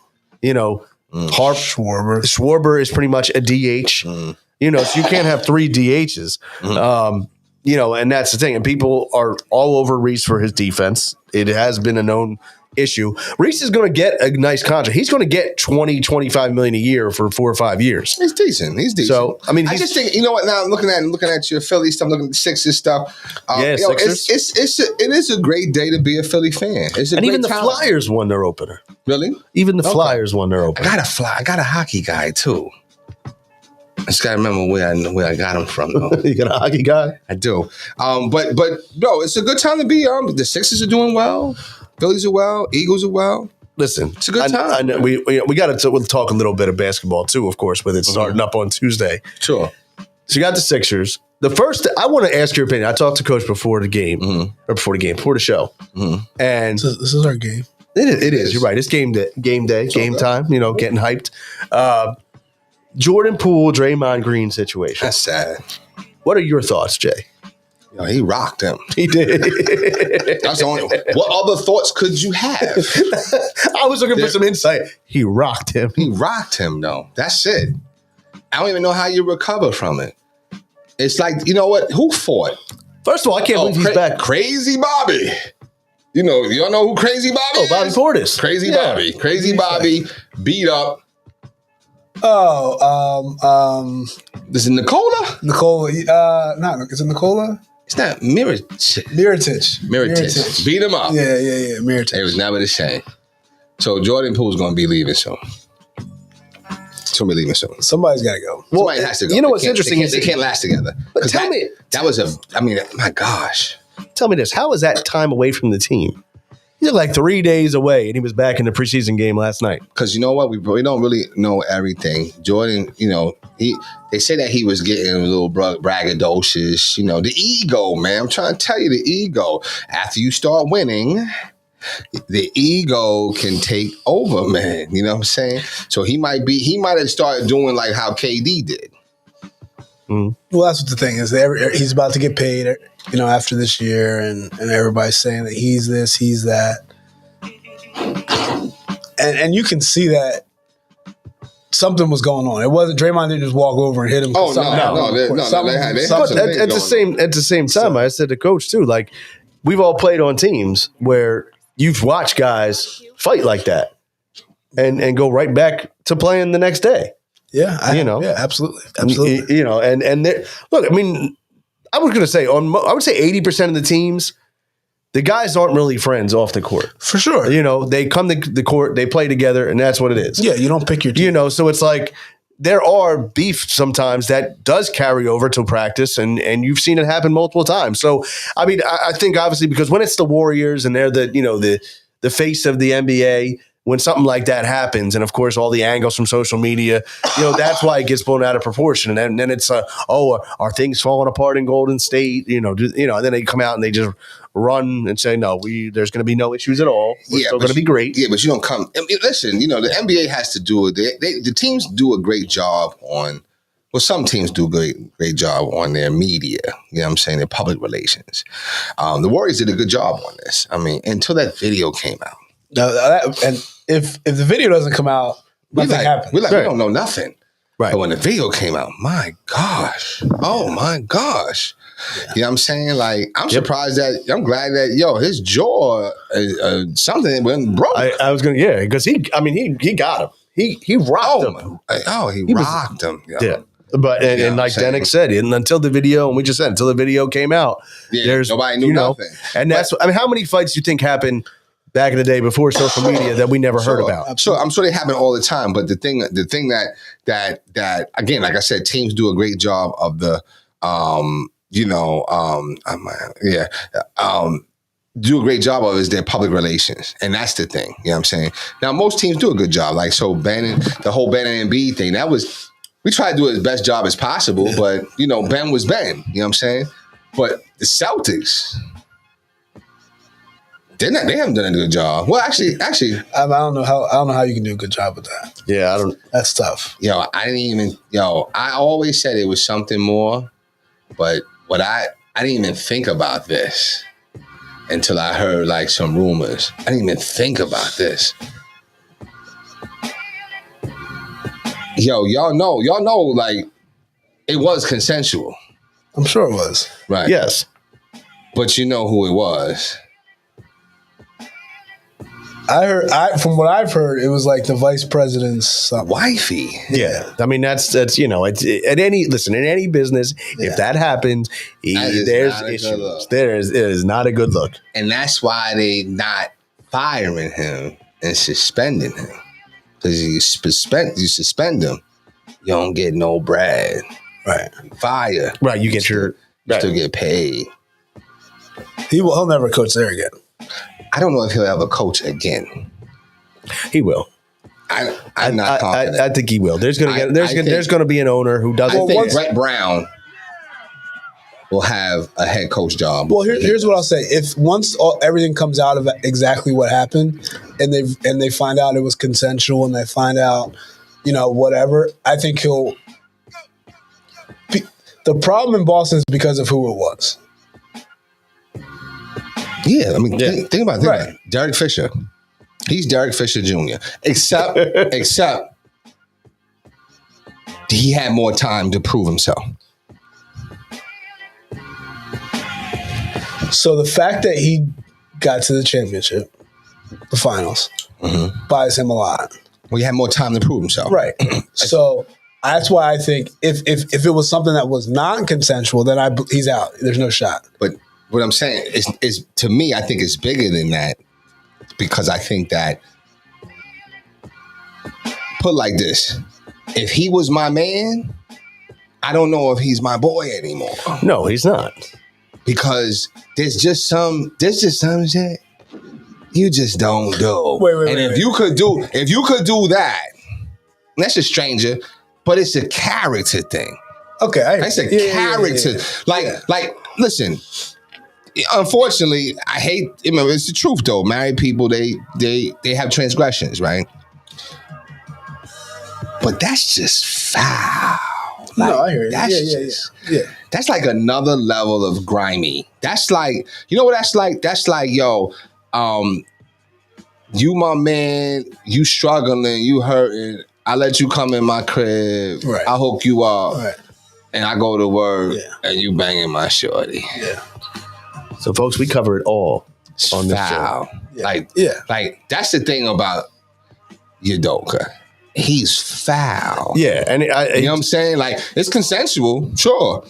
Schwarber is pretty much a DH. So you can't have three DHs. And that's the thing. And people are all over Rhys for his defense. It has been a known issue. Rhys is going to get a nice contract. He's going to get $20-25 million a year for 4 or 5 years. He's decent. So I mean, I just think what now. I'm looking at your Philly stuff, looking at the Sixers stuff. Sixers. It is a great day to be a Philly fan. And even the Flyers won their opener. Really? Even the Flyers won their opener. I got a hockey guy too. I just gotta remember where I got him from. Though. You got a hockey guy? I do. But no, it's a good time to be. The Sixers are doing well. Phillies are well. Eagles are well. Listen, it's a good time. I know we got to talk a little bit of basketball too, of course, with it starting up on Tuesday. Sure. So you got the Sixers. The first, I want to ask your opinion. I talked to Coach before the game, or before the show, and this is our game. It is. You're right. It's game day, game time. Getting hyped. Jordan Poole, Draymond Green situation. That's sad. What are your thoughts, Jay? He rocked him. He did. That's the only. What other thoughts could you have? I was looking for some insight. He rocked him. He rocked him, though. That's it. I don't even know how you recover from it. It's like, you know what? Who fought? First of all, I can't believe he's back. Crazy Bobby. Y'all know who Crazy Bobby is? Bobby Portis. Crazy Bobby. Crazy Bobby beat up. This is Nikola? Is it Nikola? It's not Mirotic. Beat him up. Yeah. Mirotic. It was never the same. So Jordan Poole's going to be leaving soon. Somebody's got to go. Somebody has to go. You know what's interesting is they can't last together. But tell me. That was my gosh. Tell me this. How is that time away from the team? He's like 3 days away, and he was back in the preseason game last night. Because you know what? We don't really know everything. Jordan, they say that he was getting a little braggadocious. The ego, man. I'm trying to tell you, the ego. After you start winning, the ego can take over, man. You know what I'm saying? So he might have started doing like how KD did. Well, that's what the thing is. He's about to get paid, after this year, and everybody's saying that he's this, he's that, and you can see that something was going on. It wasn't Draymond didn't just walk over and hit him. Oh no! They had at the same time, I said to Coach too, like we've all played on teams where you've watched guys fight like that and go right back to playing the next day. Yeah, absolutely. And look, I mean, I was going to say I would say 80% of the teams, the guys aren't really friends off the court. For sure. They come to the court, they play together, and that's what it is. Yeah, you don't pick your team. So it's like there are beef sometimes that does carry over to practice, and you've seen it happen multiple times. So, I mean, I think obviously because when it's the Warriors and they're the face of the NBA, when something like that happens, and of course all the angles from social media, that's why it gets blown out of proportion. And then it's are things falling apart in Golden State? And then they come out and they just run and say, no, there's going to be no issues at all. We're still going to be great. Yeah, but you don't come. I mean, listen, the NBA has to do it. The teams do a great job on. Well, some teams do a great job on their media. You know what I'm saying? Their public relations. The Warriors did a good job on this. I mean, until that video came out. And if the video doesn't come out, nothing happens. We don't know nothing. Right. But when the video came out, my gosh. Oh, my gosh. Yeah. You know what I'm saying? Like, I'm surprised I'm glad that, his jaw, something went broke. I was going to, because he got him. He rocked him. He rocked him. Yeah. But and like Dennis said, until the video came out, nobody knew nothing. And how many fights do you think happened back in the day before social media that we never heard about? I'm sure they happen all the time. But the thing that again, like I said, teams do a great job of the do a great job of is their public relations. And that's the thing. You know what I'm saying? Now, most teams do a good job. Like, so the whole Ben and Embiid thing, we tried to do his best job as possible, but, Ben was Ben. You know what I'm saying? But the Celtics, they haven't done a good job. Well, actually, I don't know how you can do a good job with that. Yeah, That's tough. I always said it was something more, but I didn't even think about this until I heard like some rumors. I didn't even think about this. Y'all know, like, it was consensual. I'm sure it was. Right. Yes. But you know who it was. From what I've heard, it was like the vice president's wifey. Yeah. I mean, that's it's in any business, if that happens, there's issues. It is not a good look. And that's why they not firing him and suspending him. Because you suspend him, you don't get no bread. Right. Fire. Right. You get still get paid. He'll never coach there again. I don't know if he'll ever coach again. He will. I'm not confident. I think he will. There's going to be an owner who doesn't. I think Brett Brown will have a head coach job. Well, here's what I'll say: if once everything comes out of exactly what happened, and they find out it was consensual, and they find out, whatever, I think he'll. The problem in Boston is because of who it was. Yeah, I mean, think about that. Derek Fisher. He's Derek Fisher Jr. Except he had more time to prove himself. So the fact that he got to the championship, the finals, buys him a lot. Well, he had more time to prove himself. Right. So that's why I think if it was something that was non-consensual, then he's out. There's no shot. But what I'm saying is to me, I think it's bigger than that, because I think that, put like this, if he was my man, I don't know if he's my boy anymore. No, he's not. Because there's just some shit you just don't do. If you could do that, that's a stranger, but it's a character thing. Okay, it's a character. Yeah. Like, listen. Unfortunately, I hate. It's the truth though. Married people, they have transgressions, right? But that's just foul. No, I hear you. Yeah. That's like another level of grimy. That's like, you know what that's like? That's like, yo, you my man, you struggling, you hurting. I let you come in my crib. Right. I hook you up. Right. And I go to work and you banging my shorty. Yeah. So, folks, we cover it all on this show. Yeah. Like that's the thing about Udoka. He's foul. Yeah, and you know what I'm saying? Like, it's consensual, sure,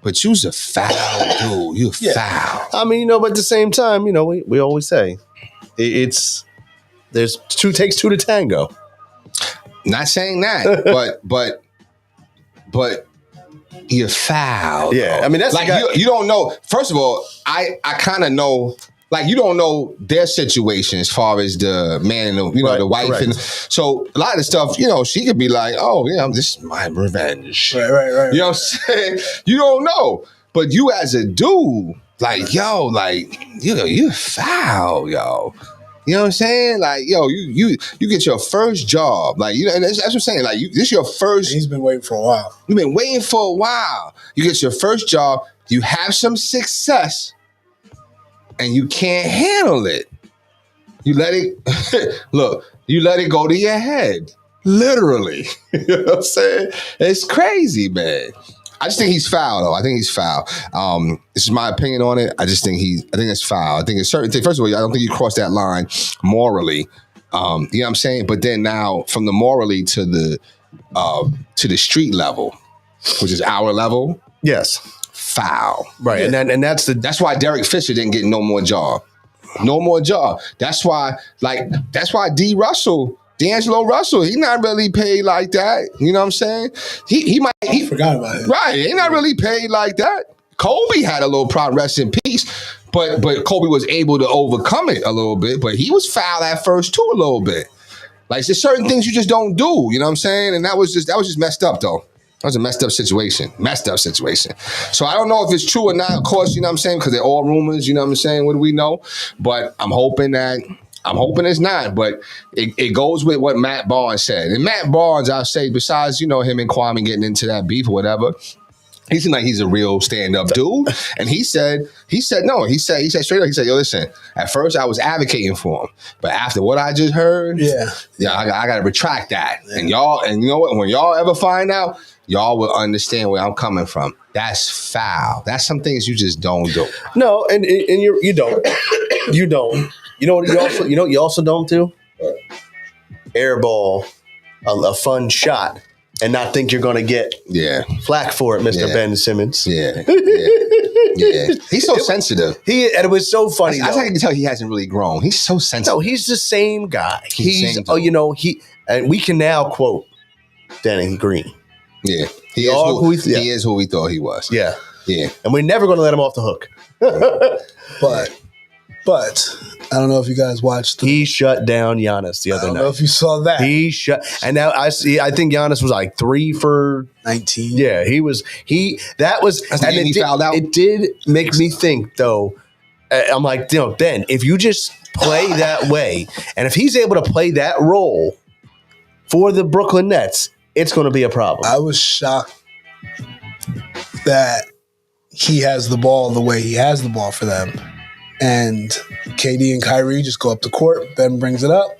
but you's a foul dude. You're foul. I mean, but at the same time, we always say there's takes two to tango. Not saying that, but but you're foul. Yeah, though. I mean, that's like you don't know. First of all, I kind of know. Like, you don't know their situation as far as the man and the wife. Correct. And so a lot of the stuff, she could be like, oh, yeah, this is my revenge. Right. You know what I'm saying? You don't know. But you as a dude, like, yo, like, you're foul, yo. You know what I'm saying? Like, yo, you get your first job. Like, and that's what I'm saying. Like, this is your first. He's been waiting for a while. You've been waiting for a while. You get your first job. You have some success. And you can't handle it. You let it, you let it go to your head. Literally. You know what I'm saying? It's crazy, man. I just think he's foul, though. I think he's foul. This is my opinion on it. I think it's foul. I think it's certain things. First of all, I don't think you cross that line morally. You know what I'm saying? But then now, from the morally to the street level, which is our level. Yes. Foul. Right. Yeah. And that's why Derek Fisher didn't get no more job. No more job. That's why D'Angelo Russell, he's not really paid like that. You know what I'm saying? He forgot about it. Right. He's not really paid like that. Kobe had a little problem, rest in peace. But Kobe was able to overcome it a little bit. But he was foul at first too a little bit. Like, there's certain things you just don't do. You know what I'm saying? And that was just messed up though. That was a messed up situation. So I don't know if it's true or not, of course, you know what I'm saying? Because they're all rumors, you know what I'm saying? What do we know? But I'm hoping it's not. But it goes with what Matt Barnes said. And Matt Barnes, I'll say, besides, him and Kwame getting into that beef or whatever, he seemed like he's a real stand-up dude. And he said straight up, he said, yo, listen, at first I was advocating for him. But after what I just heard, I got to retract that. Yeah. And you know what? When y'all ever find out, y'all will understand where I'm coming from. That's foul. That's some things you just don't do. No, and you don't. You don't. You know what you also don't do? Airball a fun shot and not think you're going to get flack for it, Mr. Ben Simmons. Yeah. He's so sensitive. And it was so funny. I can tell he hasn't really grown. He's so sensitive. No, he's the same guy. And we can now quote Danny Green. Yeah. He is who we thought he was. Yeah. Yeah. And we're never going to let him off the hook. But I don't know if you guys watched. He shut down Giannis the other night. I don't know if you saw that. And now I think Giannis was like 3 for 19. Yeah, he fouled out. It did make me think though. I'm like, Ben, if you just play that way, and if he's able to play that role for the Brooklyn Nets, it's going to be a problem. I was shocked that he has the ball the way he has the ball for them. And KD and Kyrie just go up the court. Ben brings it up.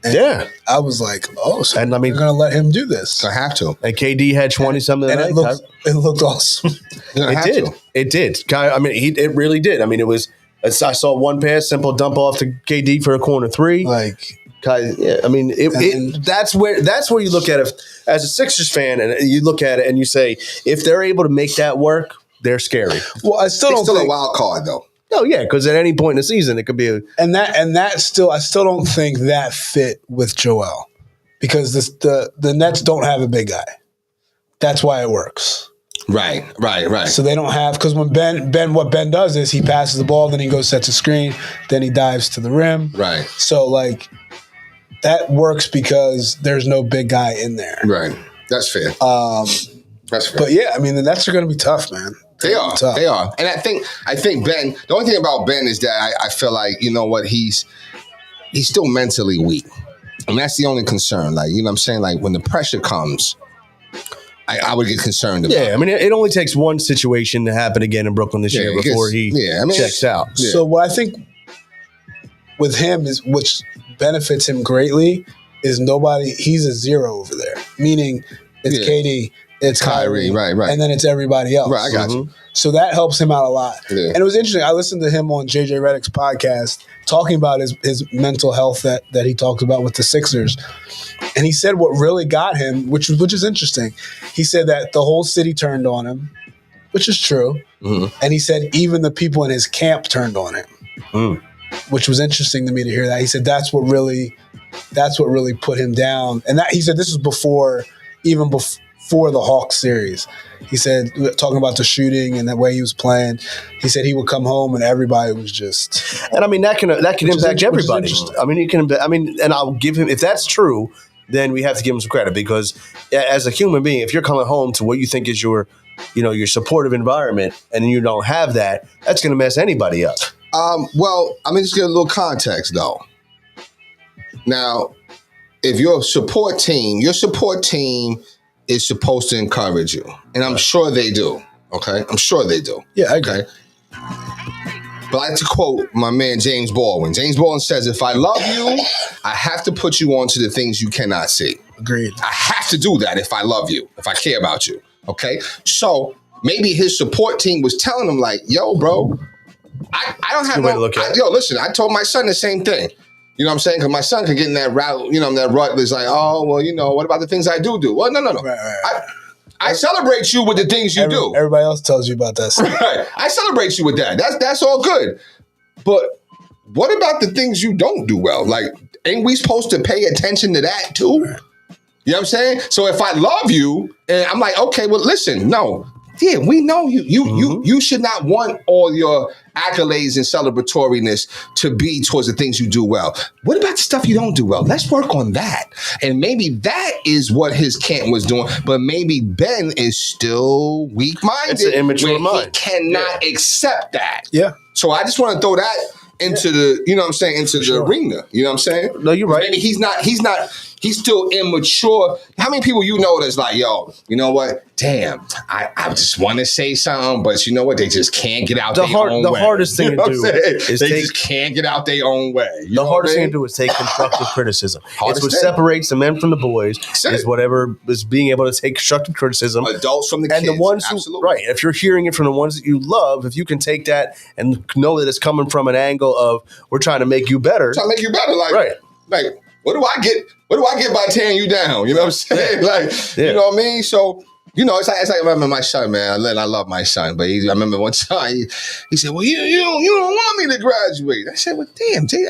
And I was like, so we're going to let him do this. I have to. And KD had 20-something. And it looked awesome. It did. I mean, it really did. I mean, I saw one pass, simple dump off to KD for a corner 3. I mean, that's where you look at it as a Sixers fan, and you look at it and you say, if they're able to make that work, they're scary. Well, I still don't think a wild card though. No, yeah, because at any point in the season it could be I still don't think that fit with Joel because the Nets don't have a big guy. That's why it works. Right. So they don't have, because when what Ben does is he passes the ball, then he goes sets a screen, then he dives to the rim. Right. So that works because there's no big guy in there. Right. That's fair. That's fair. But yeah, I mean the Nets are going to be tough, man. They are. And I think Ben, the only thing about Ben is that I feel like, you know what, he's still mentally weak. And that's the only concern. Like, you know what I'm saying? Like when the pressure comes, I would get concerned about it. Yeah, I mean, it only takes one situation to happen again in Brooklyn this year before he checks out. Yeah. So what I think with him is, which benefits him greatly, is he's a 0 over there. Meaning it's KD, it's Kyrie, right, and then it's everybody else. Right, I got you. So that helps him out a lot. Yeah. And it was interesting. I listened to him on JJ Redick's podcast talking about his mental health that he talked about with the Sixers. And he said what really got him, which is interesting. He said that the whole city turned on him, which is true. Mm-hmm. And he said even the people in his camp turned on him, which was interesting to me to hear that. He said that's what really put him down. And that he said this was before for the Hawks series. He said, talking about the shooting and the way he was playing, he said he would come home and everybody was just. And I mean that can impact everybody. I mean, and I'll give him, if that's true, then we have to give him some credit, because as a human being, if you're coming home to what you think is your supportive environment and you don't have that, that's going to mess anybody up. Well, I mean, just get a little context though. Now, if your support team is supposed to encourage you, and I'm sure they do. Okay, I'm sure they do. Yeah, I agree. But I like to quote my man James Baldwin. James Baldwin says, "If I love you, I have to put you onto the things you cannot see." Agreed. I have to do that if I love you, if I care about you. Okay, so maybe his support team was telling him like, "Yo, bro, I don't have no." Listen, I told my son the same thing. You know what I'm saying? Because my son could get in that route, that rut. It's like, oh, well, what about the things I do? Well, no. Right. I celebrate you with the things you do. Everybody else tells you about that stuff. Right. I celebrate you with that. That's all good. But what about the things you don't do well? Like, ain't we supposed to pay attention to that too? Right. You know what I'm saying? So if I love you, and I'm like, okay, well, listen, no. Yeah, we know you. You should not want all your accolades and celebratoriness to be towards the things you do well. What about the stuff you don't do well? Let's work on that. And maybe that is what his camp was doing. But maybe Ben is still weak-minded. It's an immature mind. He cannot accept that. Yeah. So I just want to throw that into the, into the arena. You know what I'm saying? No, you're right. Maybe he's still immature. How many people that's like, yo, you know what? Damn, I just want to say something, but you know what? They just can't get out their own way. The hardest thing to do is they just can't get out their own way. The hardest thing to do is take constructive criticism. It's what separates the men from the boys. Is whatever is being able to take constructive criticism. Adults from the kids. And the ones who, right, if you're hearing it from the ones that you love, if you can take that and know that it's coming from an angle of, we're trying to make you better. Trying to make you better. Like, right. Like, what do I get? What do I get by tearing you down? You know what I'm saying? Like, you know what I mean? So, it's like I remember my son, man. I love my son, but I remember one time he said, "Well, you don't want me to graduate." I said, "Well, damn, Jay,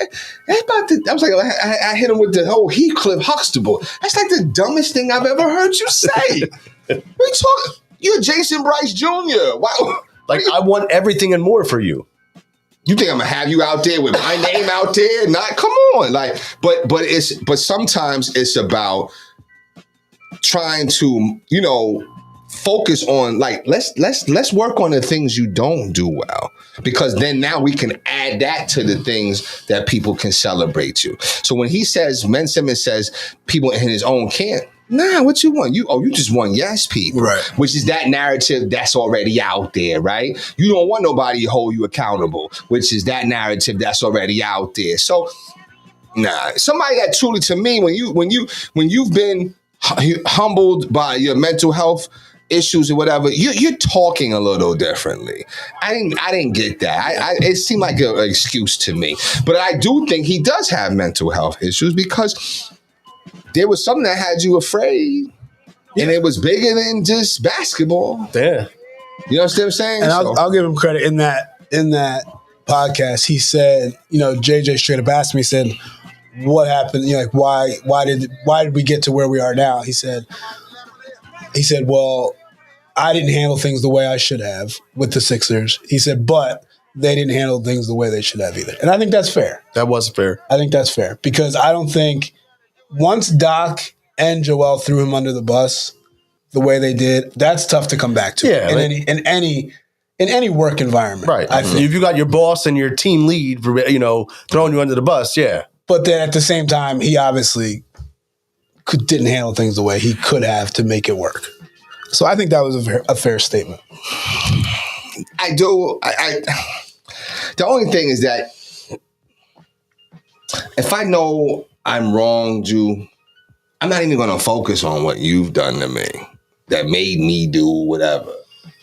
that's about the." I was like, I hit him with the whole Heathcliff Huxtable. That's like the dumbest thing I've ever heard you say. You're Jason Bryce Jr. Wow. Like, I want everything and more for you. You think I'm gonna have you out there with my name out there? Not, come on, like, but sometimes it's about trying to, focus on, like, let's work on the things you don't do well, because then now we can add that to the things that people can celebrate you. So when Ben Simmons says people in his own camp, nah, what you want? You just want yes people. Right. Which is that narrative that's already out there, right? You don't want nobody to hold you accountable, which is that narrative that's already out there. So, nah, somebody that truly, to me, when you've been humbled by your mental health issues or whatever, you're talking a little differently. I didn't get that. It seemed like an excuse to me. But I do think he does have mental health issues, because there was something that had you afraid, and it was bigger than just basketball. Yeah. You know what I'm saying? And I'll give him credit in that podcast. He said, JJ straight up asked me, he said, what happened? Like, why did we get to where we are now? He said, well, I didn't handle things the way I should have with the Sixers. He said, but they didn't handle things the way they should have either. And I think that's fair. That was fair. I think that's fair, because I don't think once Doc and Joel threw him under the bus the way they did, that's tough to come back to. Yeah, in any work environment. Right. I think. If you got your boss and your team lead, throwing you under the bus, yeah. But then at the same time, he obviously didn't handle things the way he could have to make it work. So I think that was a fair statement. I do. The only thing is that if I know I'm wronged you, I'm not even going to focus on what you've done to me that made me do whatever.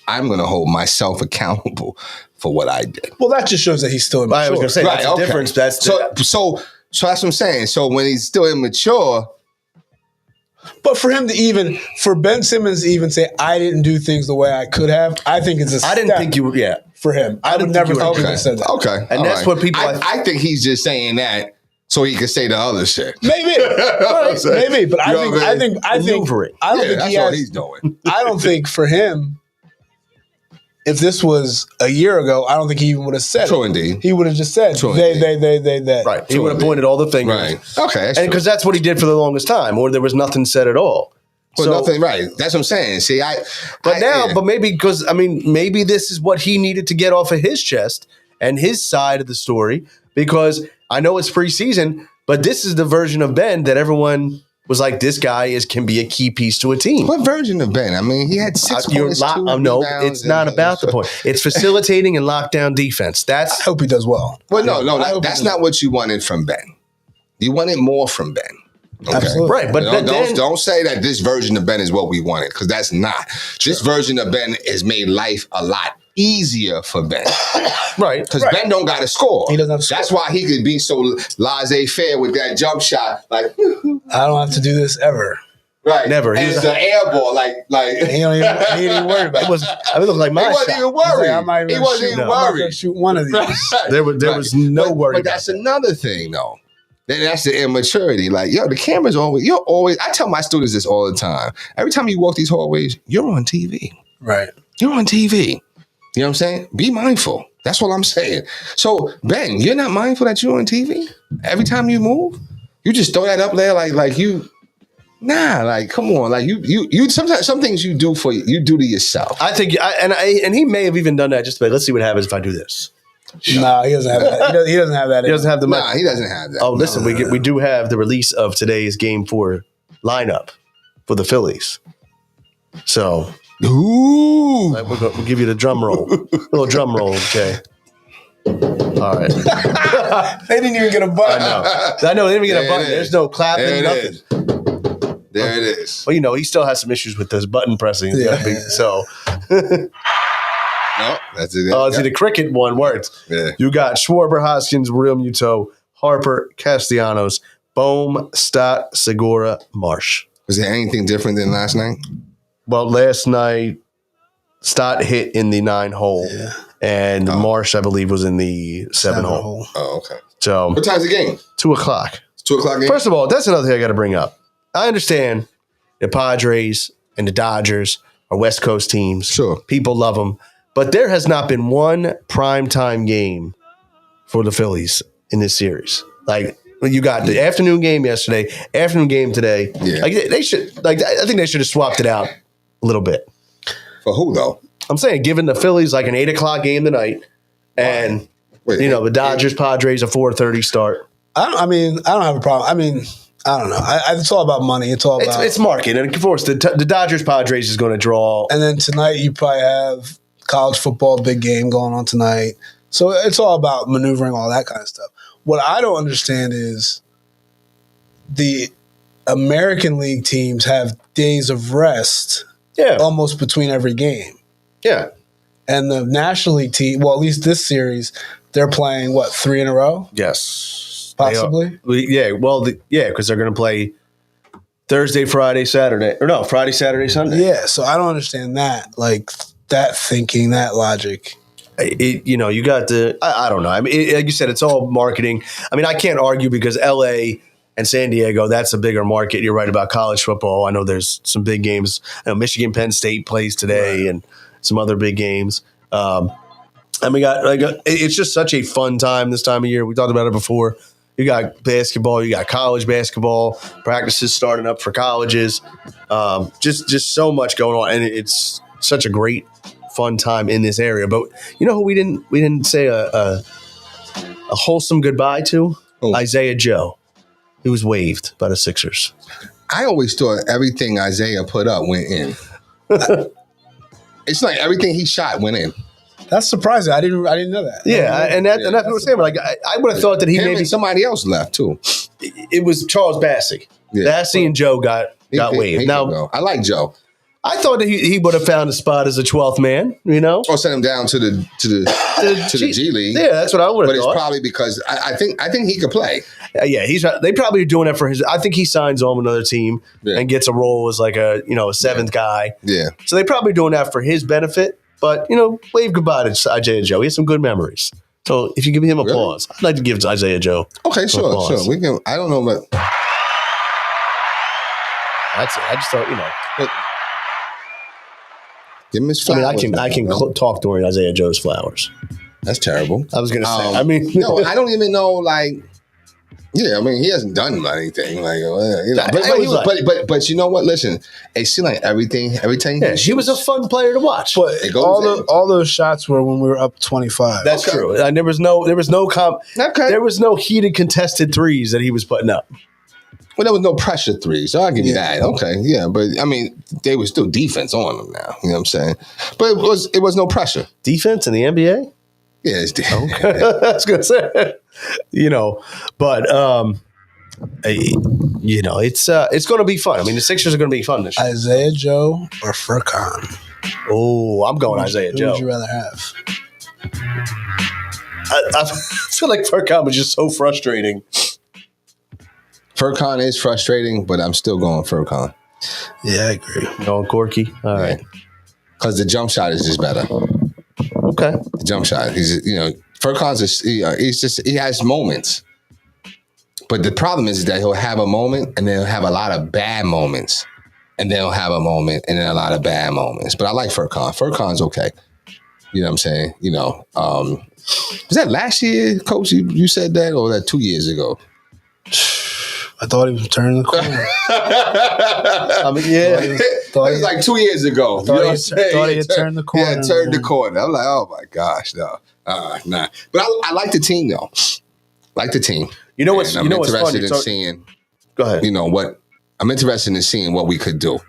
I'm going to hold myself accountable for what I did. Well, that just shows that he's still immature. I was going to say, that's the difference. So that's what I'm saying. So when he's still immature. But for Ben Simmons to even say, I didn't do things the way I could have, I think it's a step. I didn't think you would, for him. I would never think he would have said that. Okay. And that's what people... I think he's just saying that so he can say the other shit. Maybe, right, maybe. But I think I don't think that's he has. what he's doing. I don't think for him, if this was a year ago, I don't think he even would have said True it. indeed. He would have just said they. Right. He would have pointed all the fingers. Right. Okay. And because that's what he did for the longest time, or there was nothing said at all. Well, nothing, right. That's what I'm saying. See, but maybe because, maybe this is what he needed to get off of his chest and his side of the story, because I know it's preseason, but this is the version of Ben that everyone was like, this guy can be a key piece to a team. What version of Ben? I mean, he had 6 points, no, it's not about the point. It's facilitating and lockdown defense. I hope he does well. Well, no, that's not what you wanted from Ben. You wanted more from Ben. Okay. Absolutely. Right, but don't say that this version of Ben is what we wanted, because that's not. This version of Ben has made life a lot easier for Ben. Right. Because Ben don't got to score. He doesn't have to score. That's why he could be so laissez-faire with that jump shot. Like, I don't have to do this ever. Right. Never. And it's an air ball. Like he ain't even worried about it. It looked like my he wasn't shot. even worried. Like, he wasn't even worried. I'm going to shoot one of these. There was no worry. But that's another thing, though. Then that's the immaturity. Like, the camera's always, I tell my students this all the time. Every time you walk these hallways, you're on TV. Right. You're on TV. You know what I'm saying? Be mindful. That's what I'm saying. So, Ben, you're not mindful that you're on TV? Every time you move? You just throw that up there like you... Nah, like, come on. Like, you sometimes, some things you do to yourself. I think, and he may have even done that just to, let's see what happens if I do this. No, he doesn't have that. He doesn't have that. He doesn't have the. Nah, he doesn't have that. Oh, listen, we do have the release of today's Game 4 lineup for the Phillies. So, ooh, we'll give you the drum roll, little drum roll, okay. All right. They didn't even get a button. I know. They didn't even get a button. There's no clapping, nothing. There it is. Well, he still has some issues with this button pressing. So. No, that's it. See, the cricket one worked. Yeah. You got Schwarber, Hoskins, Realmuto, Harper, Castellanos, Bohm, Stott, Segura, Marsh. Was there anything different than last night? Well, last night, Stott hit in the 9 hole, and Marsh, I believe, was in the 7 hole. Oh, okay. So, what time's the game? 2:00. It's 2:00 game? First of all, that's another thing I got to bring up. I understand the Padres and the Dodgers are West Coast teams. Sure. People love them. But there has not been one primetime game for the Phillies in this series. Like, you got the afternoon game yesterday, afternoon game today. Yeah. Like, they should. Like, I think they should have swapped it out a little bit. For who though? I'm saying, giving the Phillies like an 8:00 game tonight, and the Dodgers Padres a 4:30 start. I don't have a problem. I mean, I don't know. It's all about money. It's all about it's market, and of course the Dodgers Padres is going to draw. And then tonight you probably have college football, big game going on tonight. So it's all about maneuvering, all that kind of stuff. What I don't understand is the American League teams have days of rest almost between every game. Yeah. And the National League team, well, at least this series, they're playing, 3 in a row? Yes. Possibly? Yeah. Well, because they're going to play Thursday, Friday, Saturday. Or no, Friday, Saturday, Sunday. Yeah, so I don't understand that. Like, that thinking, that logic. You got the, I don't know. I mean, like you said, it's all marketing. I mean, I can't argue because LA and San Diego, that's a bigger market. You're right about college football. I know there's some big games. I know Michigan, Penn State plays today and some other big games. It's just such a fun time this time of year. We talked about it before. You got basketball, you got college basketball, practices starting up for colleges. Just so much going on. And it's such a great fun time in this area. But you know who we didn't say a wholesome goodbye to? Oh. Isaiah Joe. He was waived by the Sixers. I always thought everything Isaiah put up went in. It's like everything he shot went in. That's surprising. I didn't know that. Yeah, and that's what I'm saying. Like I would have thought that maybe somebody else left too. It was Charles Bassey. Yeah. Bassey and Joe got waived. Now I like Joe. I thought that he would have found a spot as a 12th man, or send him down to the G League. Yeah, that's what I would have thought. But it's probably because I think he could play. They probably are doing that for his. I think he signs on with another team and gets a role as like a seventh guy. Yeah. So they probably doing that for his benefit. But wave goodbye to Isaiah Joe. He has some good memories. So if you give him applause, I'd like to give Isaiah Joe. Okay, sure. We can. I don't know, but that's it. I just thought, but, give him his flowers. I can talk during Isaiah Joe's flowers. That's terrible. I was gonna say. No, I don't even know. Like, yeah, I mean, he hasn't done anything. Like, but you know what? Listen, it seemed like everything. He was a fun player to watch. But all those shots were when we were up 25. That's true. And there was no heated contested threes that he was putting up. Well, there was no pressure threes, so I'll give you that. Okay, yeah, but I mean, they were still defense on them now. You know what I'm saying? But it was no pressure. Defense in the NBA? Yeah, it's defense. Okay. I was gonna say, but it's going to be fun. I mean, the Sixers are going to be fun this year. Isaiah Joe or Furkan? Oh, I'm going Isaiah Joe. Who would you rather have? I feel like Furkan was just so frustrating. Furkan is frustrating, but I'm still going Furkan. Yeah, I agree. Going Corky? All right. Because the jump shot is just better. Okay. The jump shot. Furkan's he has moments. But the problem is that he'll have a moment and then he'll have a lot of bad moments. And then he'll have a moment and then a lot of bad moments. But I like Furkan. Furkan's okay. You know what I'm saying? Was that last year, Coach, you said that, or was that 2 years ago? I thought he was turning the corner. It was like 2 years ago. Thought he had turned the corner. Yeah, turned the corner. I'm like, oh my gosh, no. Nah. But I like the team, though. Like the team. You know what's I'm interested funny? in seeing. Go ahead. I'm interested in seeing what we could do.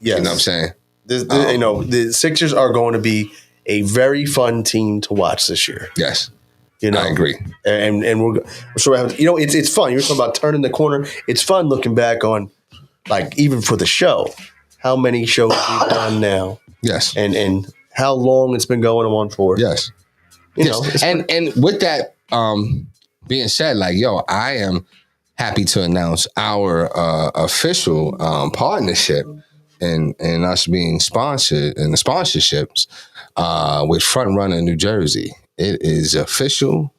Yes. You know what I'm saying? The Sixers are going to be a very fun team to watch this year. Yes. I agree. And we're sure having, it's fun. You're talking about turning the corner. It's fun looking back on, like, even for the show, how many shows we've done now. Yes. And how long it's been going on for. Yes. And with that being said, I am happy to announce our official partnership and us being sponsored in the sponsorships with Front Runner New Jersey. It is official.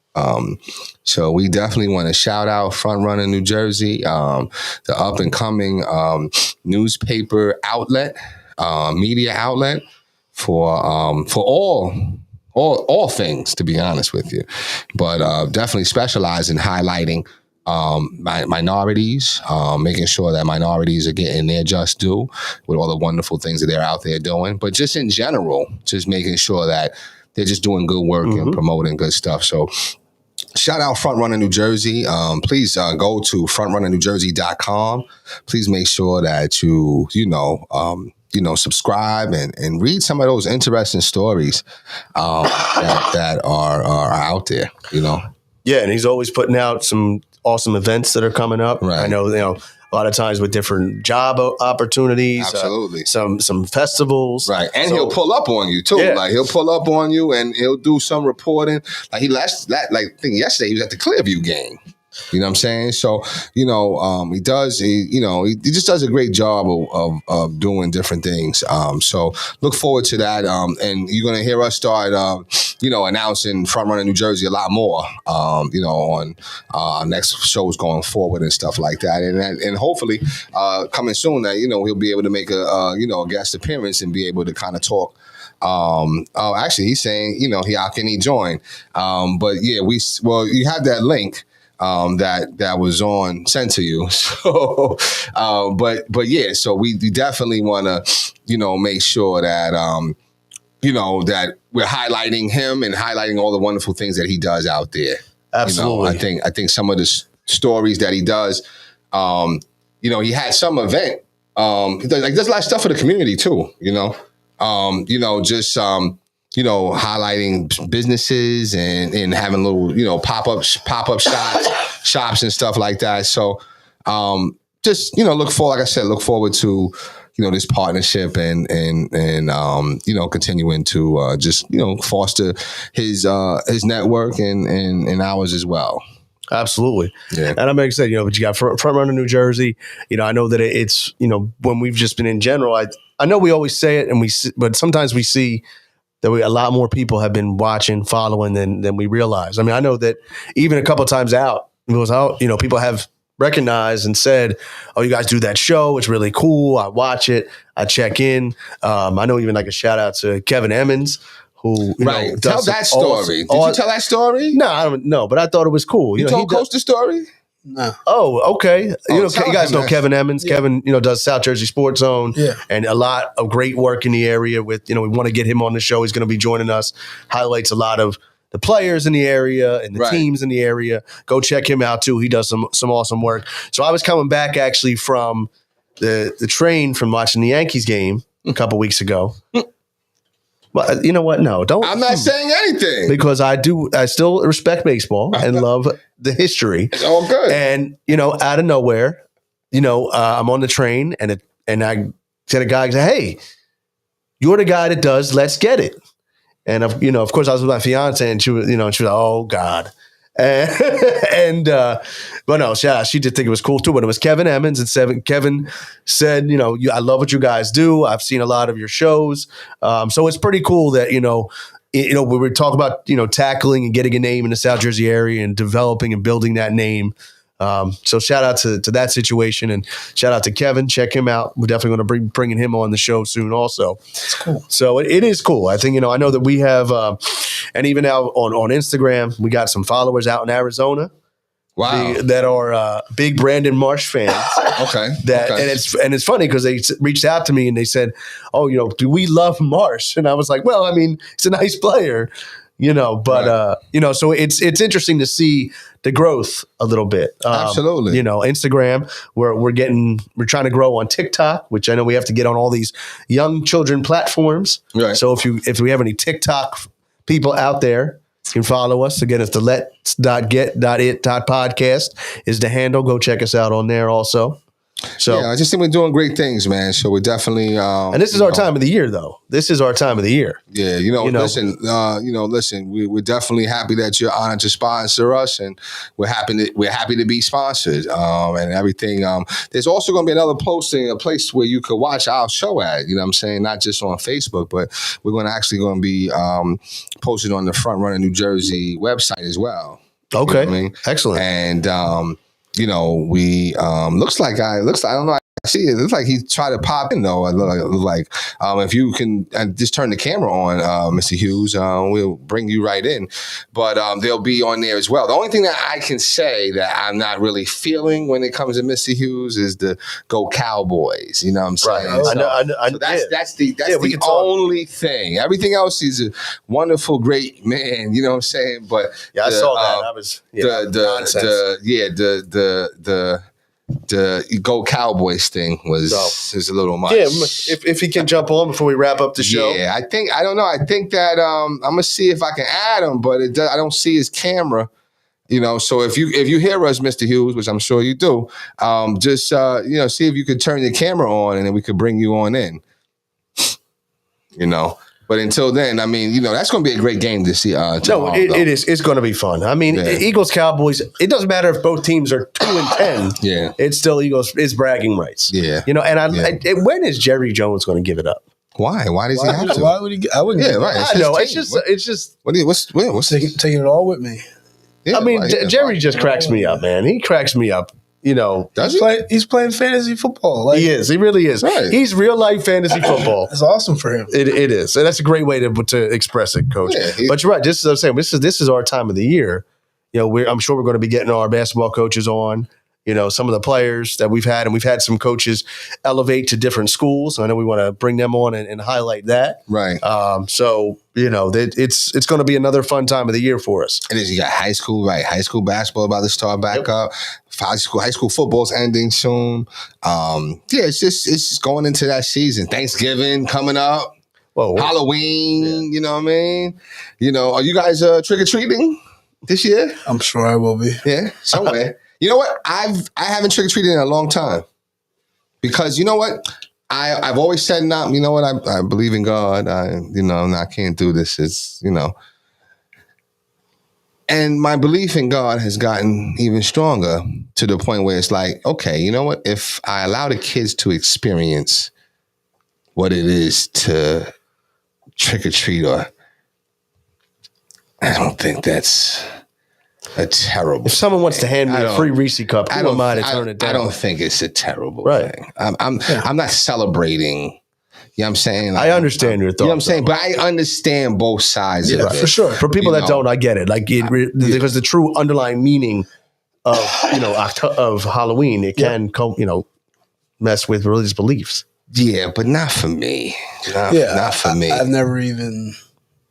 So we definitely want to shout out Front Runner New Jersey, the up and coming newspaper outlet, media outlet for all things, to be honest with you, but definitely specialize in highlighting minorities, making sure that minorities are getting their just due with all the wonderful things that they're out there doing, but just in general, just making sure that they're just doing good work and promoting good stuff. So shout out Front Runner New Jersey. Please go to frontrunnernewjersey.com. Please make sure that you subscribe and read some of those interesting stories that are out there, Yeah, and he's always putting out some awesome events that are coming up. Right. I know, a lot of times with different job opportunities. Absolutely. Some festivals. Right. And he'll pull up on you too. Yeah. Like he'll pull up on you and he'll do some reporting. Like I think yesterday he was at the Clearview game. You know what I'm saying? So, he just does a great job of doing different things. So look forward to that. And you're going to hear us start, announcing Front Runner New Jersey a lot more, on our next shows going forward and stuff like that. And hopefully coming soon that, he'll be able to make a guest appearance and be able to kind of talk. Actually, he's saying, how can he join? But yeah, you have that link. That was sent to you. So, but yeah, so we definitely want to, make sure that, that we're highlighting him and highlighting all the wonderful things that he does out there. Absolutely. I think some of the stories that he does, he had some event, he does a lot of stuff for the community too, highlighting businesses and having little, pop-up shops and stuff like that. So, look forward to, this partnership and continuing to, foster his network and ours as well. Absolutely. Yeah. And I'm excited, but you got Front Runner New Jersey. I know that it's, when we've just been in general, I know we always say it but sometimes we see that a lot more people have been watching, following than we realize. I mean, I know that even a couple times out, it was out, people have recognized and said, "Oh, you guys do that show. It's really cool. I watch it. I check in." I know even like a shout out to Kevin Emmons, who right. Tell that story. Did you tell that story? No, I don't know, but I thought it was cool. You told Coach the story? No. Oh, okay. You guys know Kevin Emmons. Yeah. Kevin, does South Jersey Sports Zone, and a lot of great work in the area. With we want to get him on the show. He's going to be joining us. Highlights a lot of the players in the area and the teams in the area. Go check him out too. He does some awesome work. So I was coming back actually from the train from watching the Yankees game a couple weeks ago. But you know what? No, don't. I'm not saying anything because I still respect baseball and love the history. It's all good. And out of nowhere, I'm on the train and I said a guy, "Hey, you're the guy that does Let's Get It." And of course, I was with my fiance, and she was, she was like, "Oh God." But no, she did think it was cool too. But it was Kevin Emmons, and Kevin said, "I love what you guys do. I've seen a lot of your shows, so it's pretty cool that when we talk about tackling and getting a name in the South Jersey area and developing and building that name." So shout out to that situation, and shout out to Kevin. Check him out. We're definitely going to be bringing him on the show soon also. It's cool. So it is cool. I think, I know that we have, and even now on Instagram, we got some followers out in Arizona. Wow. That are big Brandon Marsh fans. Okay. And it's funny because they reached out to me and they said, "Oh, do we love Marsh?" And I was like, "Well, I mean, he's a nice player." But so it's interesting to see the growth a little bit. Absolutely. Instagram, we're trying to grow on TikTok, which I know we have to get on all these young children platforms. Right. So if we have any TikTok people out there, you can follow us. Again, it's the let's.get.it.podcast is the handle. Go check us out on there also. So I just think we're doing great things, man. So we're definitely and this is our time of the year, though. This is our time of the year. Yeah, listen, we're definitely happy that you're honored to sponsor us, and we're happy to be sponsored and everything. There's also going to be another posting, a place where you could watch our show at. You know what I'm saying? Not just on Facebook, but we're going to be posted on the Front Runner New Jersey website as well. Okay, you know what I mean? Excellent. And we looks like I don't know. I see it. Looks like he tried to pop in though. If you can just turn the camera on, Mr. Hughes, we'll bring you right in. But they'll be on there as well. The only thing that I can say that I'm not really feeling when it comes to Mr. Hughes is the Go Cowboys. You know what I'm saying? Right. So that's the only thing. Everything else, he's a wonderful, great man. You know what I'm saying? But I saw that. I was the Go Cowboys thing was a little much. Yeah, if he can jump on before we wrap up the show. Yeah, I don't know. I think that I'm gonna see if I can add him, but I don't see his camera. So if you hear us, Mr. Hughes, which I'm sure you do, just see if you could turn your camera on, and then we could bring you on in. But until then, I mean, that's going to be a great game to see. No, it is. It's going to be fun. I mean, Eagles, Cowboys, it doesn't matter if both teams are 2-10. Yeah. It's still Eagles. It's bragging rights. Yeah. When is Jerry Jones going to give it up? Why? Why does he have to? Why would he? I wouldn't. Yeah, right. I know. It's just. What's taking it all with me? Yeah, Jerry just cracks me up, man. He cracks me up. He's playing fantasy football. He is. He really is. Right. He's real life fantasy football. It's awesome for him. It is, and that's a great way to express it, Coach. Yeah, but you're right. This is what I'm saying. This is our time of the year. I'm sure we're going to be getting our basketball coaches on. Some of the players that we've had, and we've had some coaches elevate to different schools. I know we want to bring them on and highlight that. Right. So it's going to be another fun time of the year for us. And you got high school, right? High school basketball about to start back up. High school football's ending soon. It's just going into that season. Thanksgiving coming up. Whoa. Halloween. You know what I mean? Are you guys trick or treating this year? I'm sure I will be. Yeah, somewhere. You know what? I haven't trick-or-treated in a long time. Because you know what? I've always said, you know what? I believe in God. I can't do this. It's, And my belief in God has gotten even stronger to the point where it's like, okay, you know what? If I allow the kids to experience what it is to trick-or-treat or I don't think that's a terrible. If someone wants to hand me a free Reese cup, I who am I to turn it down? I don't think it's a terrible thing. I'm not celebrating. You know what I'm saying? I understand your thoughts. You know what I'm saying? But I understand both sides of it. For sure. For people that don't, I get it. Like because the true underlying meaning of of Halloween, it can mess with religious beliefs. Yeah, but not for me. Not for me. I've never even.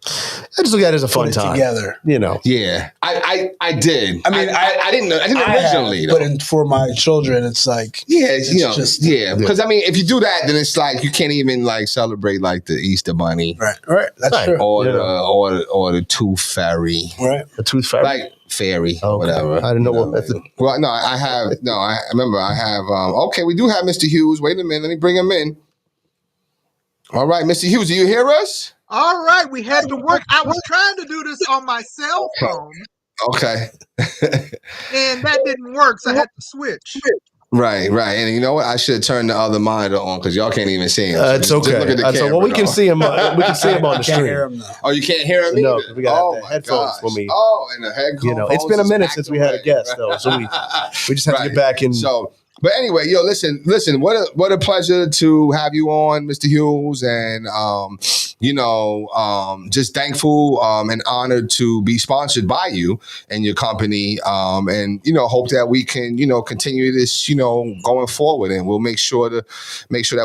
I just look at it as a fun time together. Yeah, I did. I mean, I didn't know. I didn't originally, but for my children, it's like because I mean, if you do that, then it's like you can't even like celebrate like the Easter Bunny, right. That's true. Or the Tooth Fairy, right? The Tooth Fairy, like fairy, whatever. I didn't know what. Well, no, I have. No, I remember. I have. Okay, we do have Mr. Hughes. Wait a minute. Let me bring him in. All right, Mr. Hughes, do you hear us? All right, we had to work. I was trying to do this on my cell phone. Okay. And that didn't work, so I had to switch. Right. And you know what? I should have turned the other monitor on because y'all can't even see him. So it's okay. Look at the camera, we can see him. We can see him on the stream. You can't hear him? No, we got the headphones for me. And the headphones. It's been a minute since we had a guest, though, so we just have to get back in. But anyway, listen. What a pleasure to have you on, Mr. Hughes, and just thankful and honored to be sponsored by you and your company, and hope that we can continue this going forward, and we'll make sure that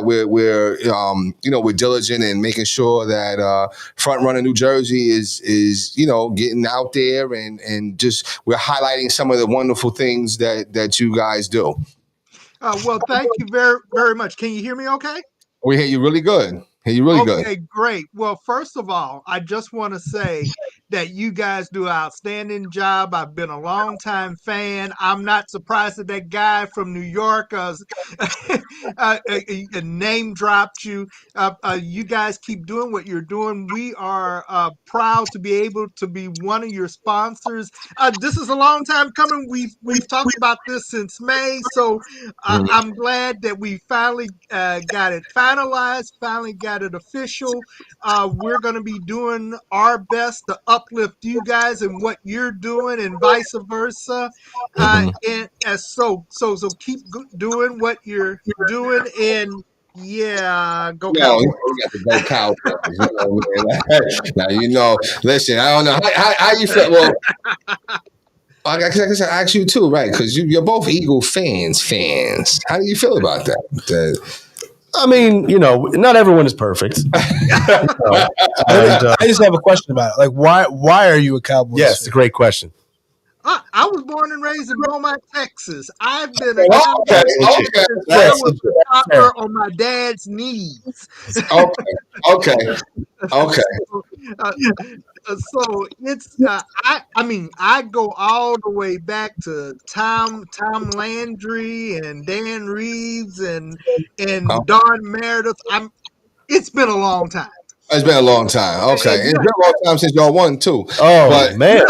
we're diligent and making sure that Front Runner New Jersey is getting out there and just we're highlighting some of the wonderful things that you guys do. Well, thank you very, very much. Can you hear me okay? We hear you really good. Okay, great. Well, first of all, I just want to say that you guys do an outstanding job. I've been a long-time fan. I'm not surprised that guy from New York name dropped you. You guys keep doing what you're doing. We are proud to be able to be one of your sponsors. This is a long time coming. We've talked about this since May, so I'm glad that we finally got it finalized, finally got it official. We're going to be doing our best to uplift you guys and what you're doing, and vice versa. And so keep doing what you're doing, and go Cowboys. We got to go Cowboys. Now listen, I don't know how you feel. Well, I guess I ask you too, right? Because you're both Eagle fans. How do you feel about that? I mean, not everyone is perfect. I just have a question about it. Like, why are you a Cowboys fan? It's a great question. I was born and raised in Beaumont, Texas. I've been on my dad's knees. Okay. So it's I go all the way back to Tom Landry and Dan Reeves and Don Meredith. It's been a long time. It's been a long time. Okay. It's been a long time since y'all won too. Man.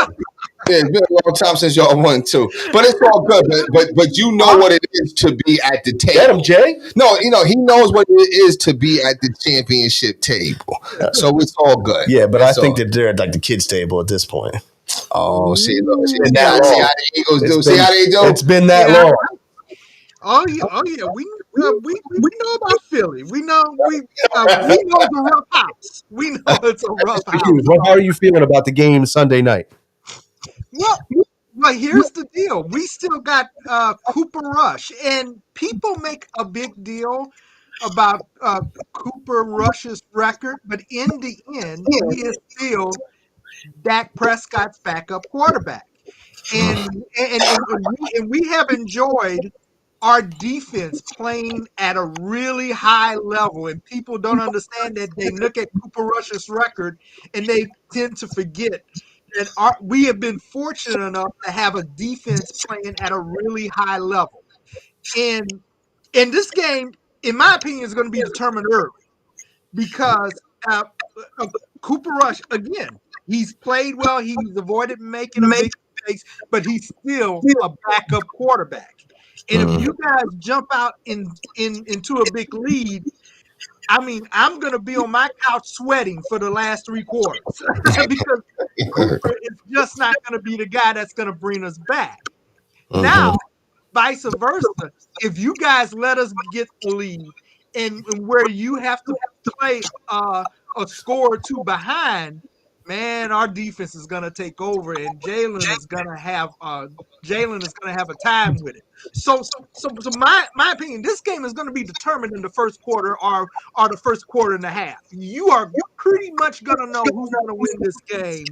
Yeah, it's been a long time since y'all won too. But it's all good. But you know what it is to be at the table. Get him, Jay. No, he knows what it is to be at the championship table. So it's all good. Yeah, but I think that they're at like the kids' table at this point. Oh, see how the Eagles do. See how they do. It's been that long. Oh yeah. We know about Philly. We know it's a rough house. We know it's a rough house. How are you feeling about the game Sunday night? Well, here's the deal. We still got Cooper Rush, and people make a big deal about Cooper Rush's record, but in the end, he is still Dak Prescott's backup quarterback, and we have enjoyed our defense playing at a really high level, and people don't understand that. They look at Cooper Rush's record and they tend to forget that we have been fortunate enough to have a defense playing at a really high level. And this game, in my opinion, is going to be determined early because Cooper Rush, again, he's played well. He's avoided making a big mistakes, but he's still a backup quarterback. And if you guys jump out into a big lead, I mean, I'm going to be on my couch sweating for the last 3 quarters because Cooper is just not going to be the guy that's going to bring us back. Mm-hmm. Now, vice versa, if you guys let us get the lead and where you have to play a score or 2 behind, man, our defense is going to take over, and Jalen is going to have a time with it. So my opinion, this game is going to be determined in the first quarter or the first quarter and a half. You are pretty much going to know who's going to win this game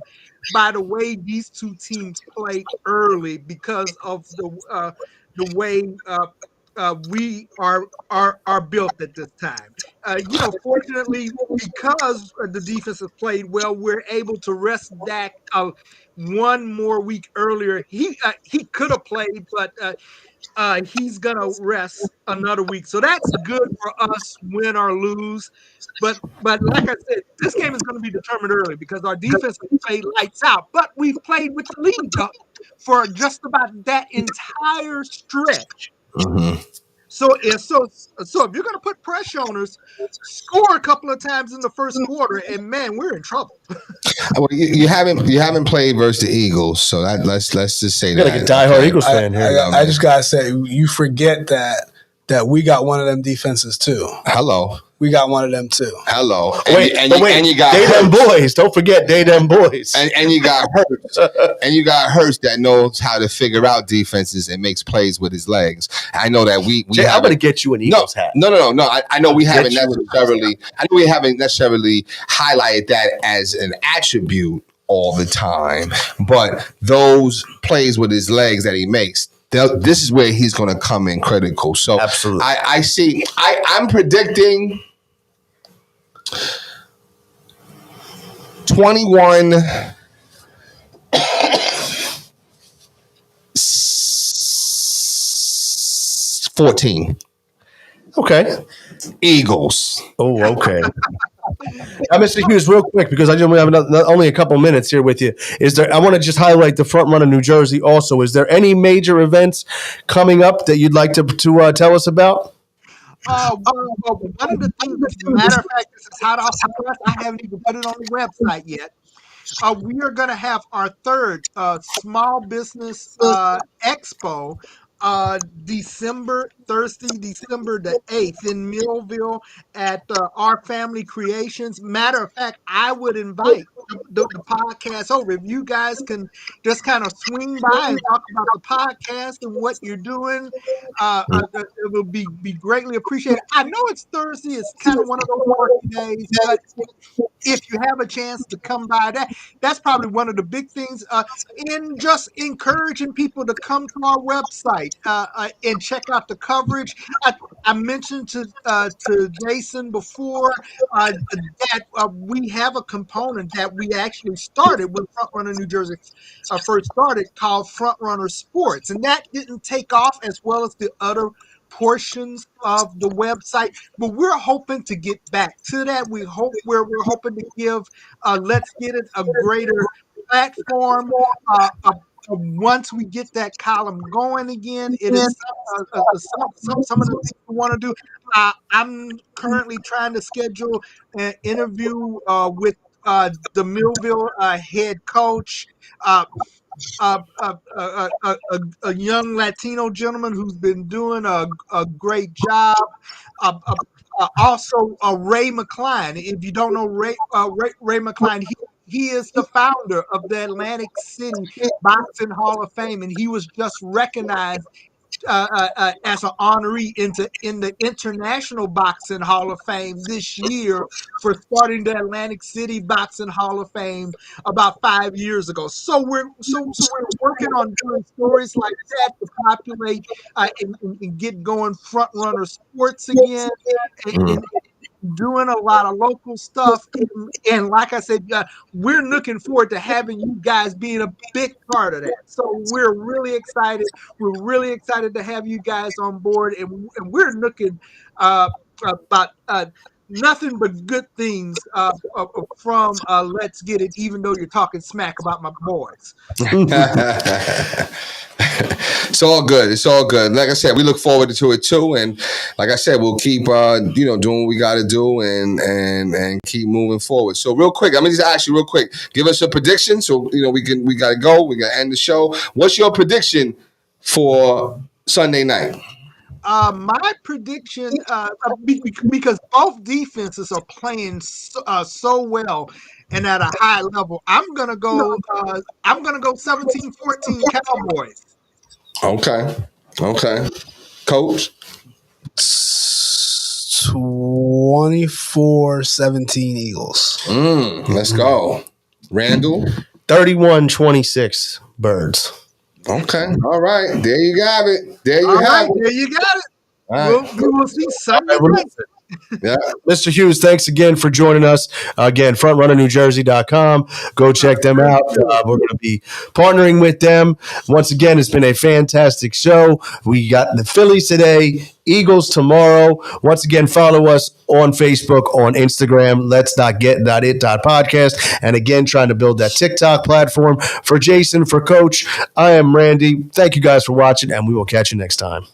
by the way these 2 teams play early because of the way we are built at this time. Fortunately, because the defense has played well, we're able to rest Dak 1 more week earlier. He could have played, but he's gonna rest another week, so that's good for us, win or lose. But like I said, this game is going to be determined early because our defense has played lights out, but we've played with the lead for just about that entire stretch. Mm-hmm. So if you're going to put pressure on us, score a couple of times in the first quarter, and man, we're in trouble. Well, you haven't played versus the Eagles, so let's just say you're that. Like a diehard Eagles fan here. I just gotta say, you forget that we got one of them defenses too. Hello. We got one of them too. Hello. And you got they them boys. Don't forget they them boys. And you got Hurts. And you got Hurts that knows how to figure out defenses and makes plays with his legs. I know that we Jay, I'm gonna get you an Eagles hat. No. I know we haven't necessarily highlighted that as an attribute all the time, but those plays with his legs that he makes, this is where he's going to come in critical. So absolutely, I see. I'm predicting 21-14. Okay. Eagles. Oh, okay. Mr. Hughes, real quick, because I just have only a couple minutes here with you. I want to just highlight the front run of New Jersey also. Is there any major events coming up that you'd like to tell us about? Well, one of the things, as a matter of fact, this is hot off the press. I haven't even put it on the website yet. We are going to have our 3rd small business expo Thursday, December the 8th in Millville at Our Family Creations. Matter of fact, I would invite the podcast over. If you guys can just kind of swing by and talk about the podcast and what you're doing, it will be greatly appreciated. I know it's Thursday. It's kind of one of those working days, but if you have a chance to come by, that's probably one of the big things. And just encouraging people to come to our website and check out the coverage. I mentioned to Jason before that we have a component that we actually started when Front Runner New Jersey first started, called Front Runner Sports, and that didn't take off as well as the other portions of the website, but we're hoping to get back to that. We're hoping to give Let's Get It a greater platform. Once we get that column going again, it is some of the things we want to do. I'm currently trying to schedule an interview with the Millville head coach. A young Latino gentleman who's been doing a great job. Also, Ray McCline. If you don't know Ray McCline, he is the founder of the Atlantic City Boxing Hall of Fame, and he was just recognized as an honoree in the International Boxing Hall of Fame this year for starting the Atlantic City Boxing Hall of Fame about 5 years ago. So we're working on doing stories like that to populate and get going Front Runner Sports again, and doing a lot of local stuff. And like I said, we're looking forward to having you guys being a big part of that. So we're really excited. We're really excited to have you guys on board. And we're looking about nothing but good things from Let's Get It, even though you're talking smack about my boys. It's all good. It's all good. Like I said, we look forward to it too. And like I said, we'll keep doing what we got to do and keep moving forward. So real quick, I'm gonna just ask you real quick. Give us a prediction. So we got to go. We got to end the show. What's your prediction for Sunday night? My prediction, because both defenses are playing so well and at a high level, I'm gonna go 17-14 Cowboys. Okay, Coach. 24-17 Eagles. Let's go, Randall. 31-26 Birds. Okay, all right. There you got it. There you got it. All right. We will see Sunday night. Yeah. Mr. Hughes, thanks again for joining us. Again, frontrunnerNewJersey.com. Go check them out. We're going to be partnering with them. Once again, it's been a fantastic show. We got the Phillies today, Eagles tomorrow. Once again, follow us on Facebook, on Instagram, lets.get.it.podcast. And again, trying to build that TikTok platform. For Jason, for Coach, I am Randy. Thank you guys for watching, and we will catch you next time.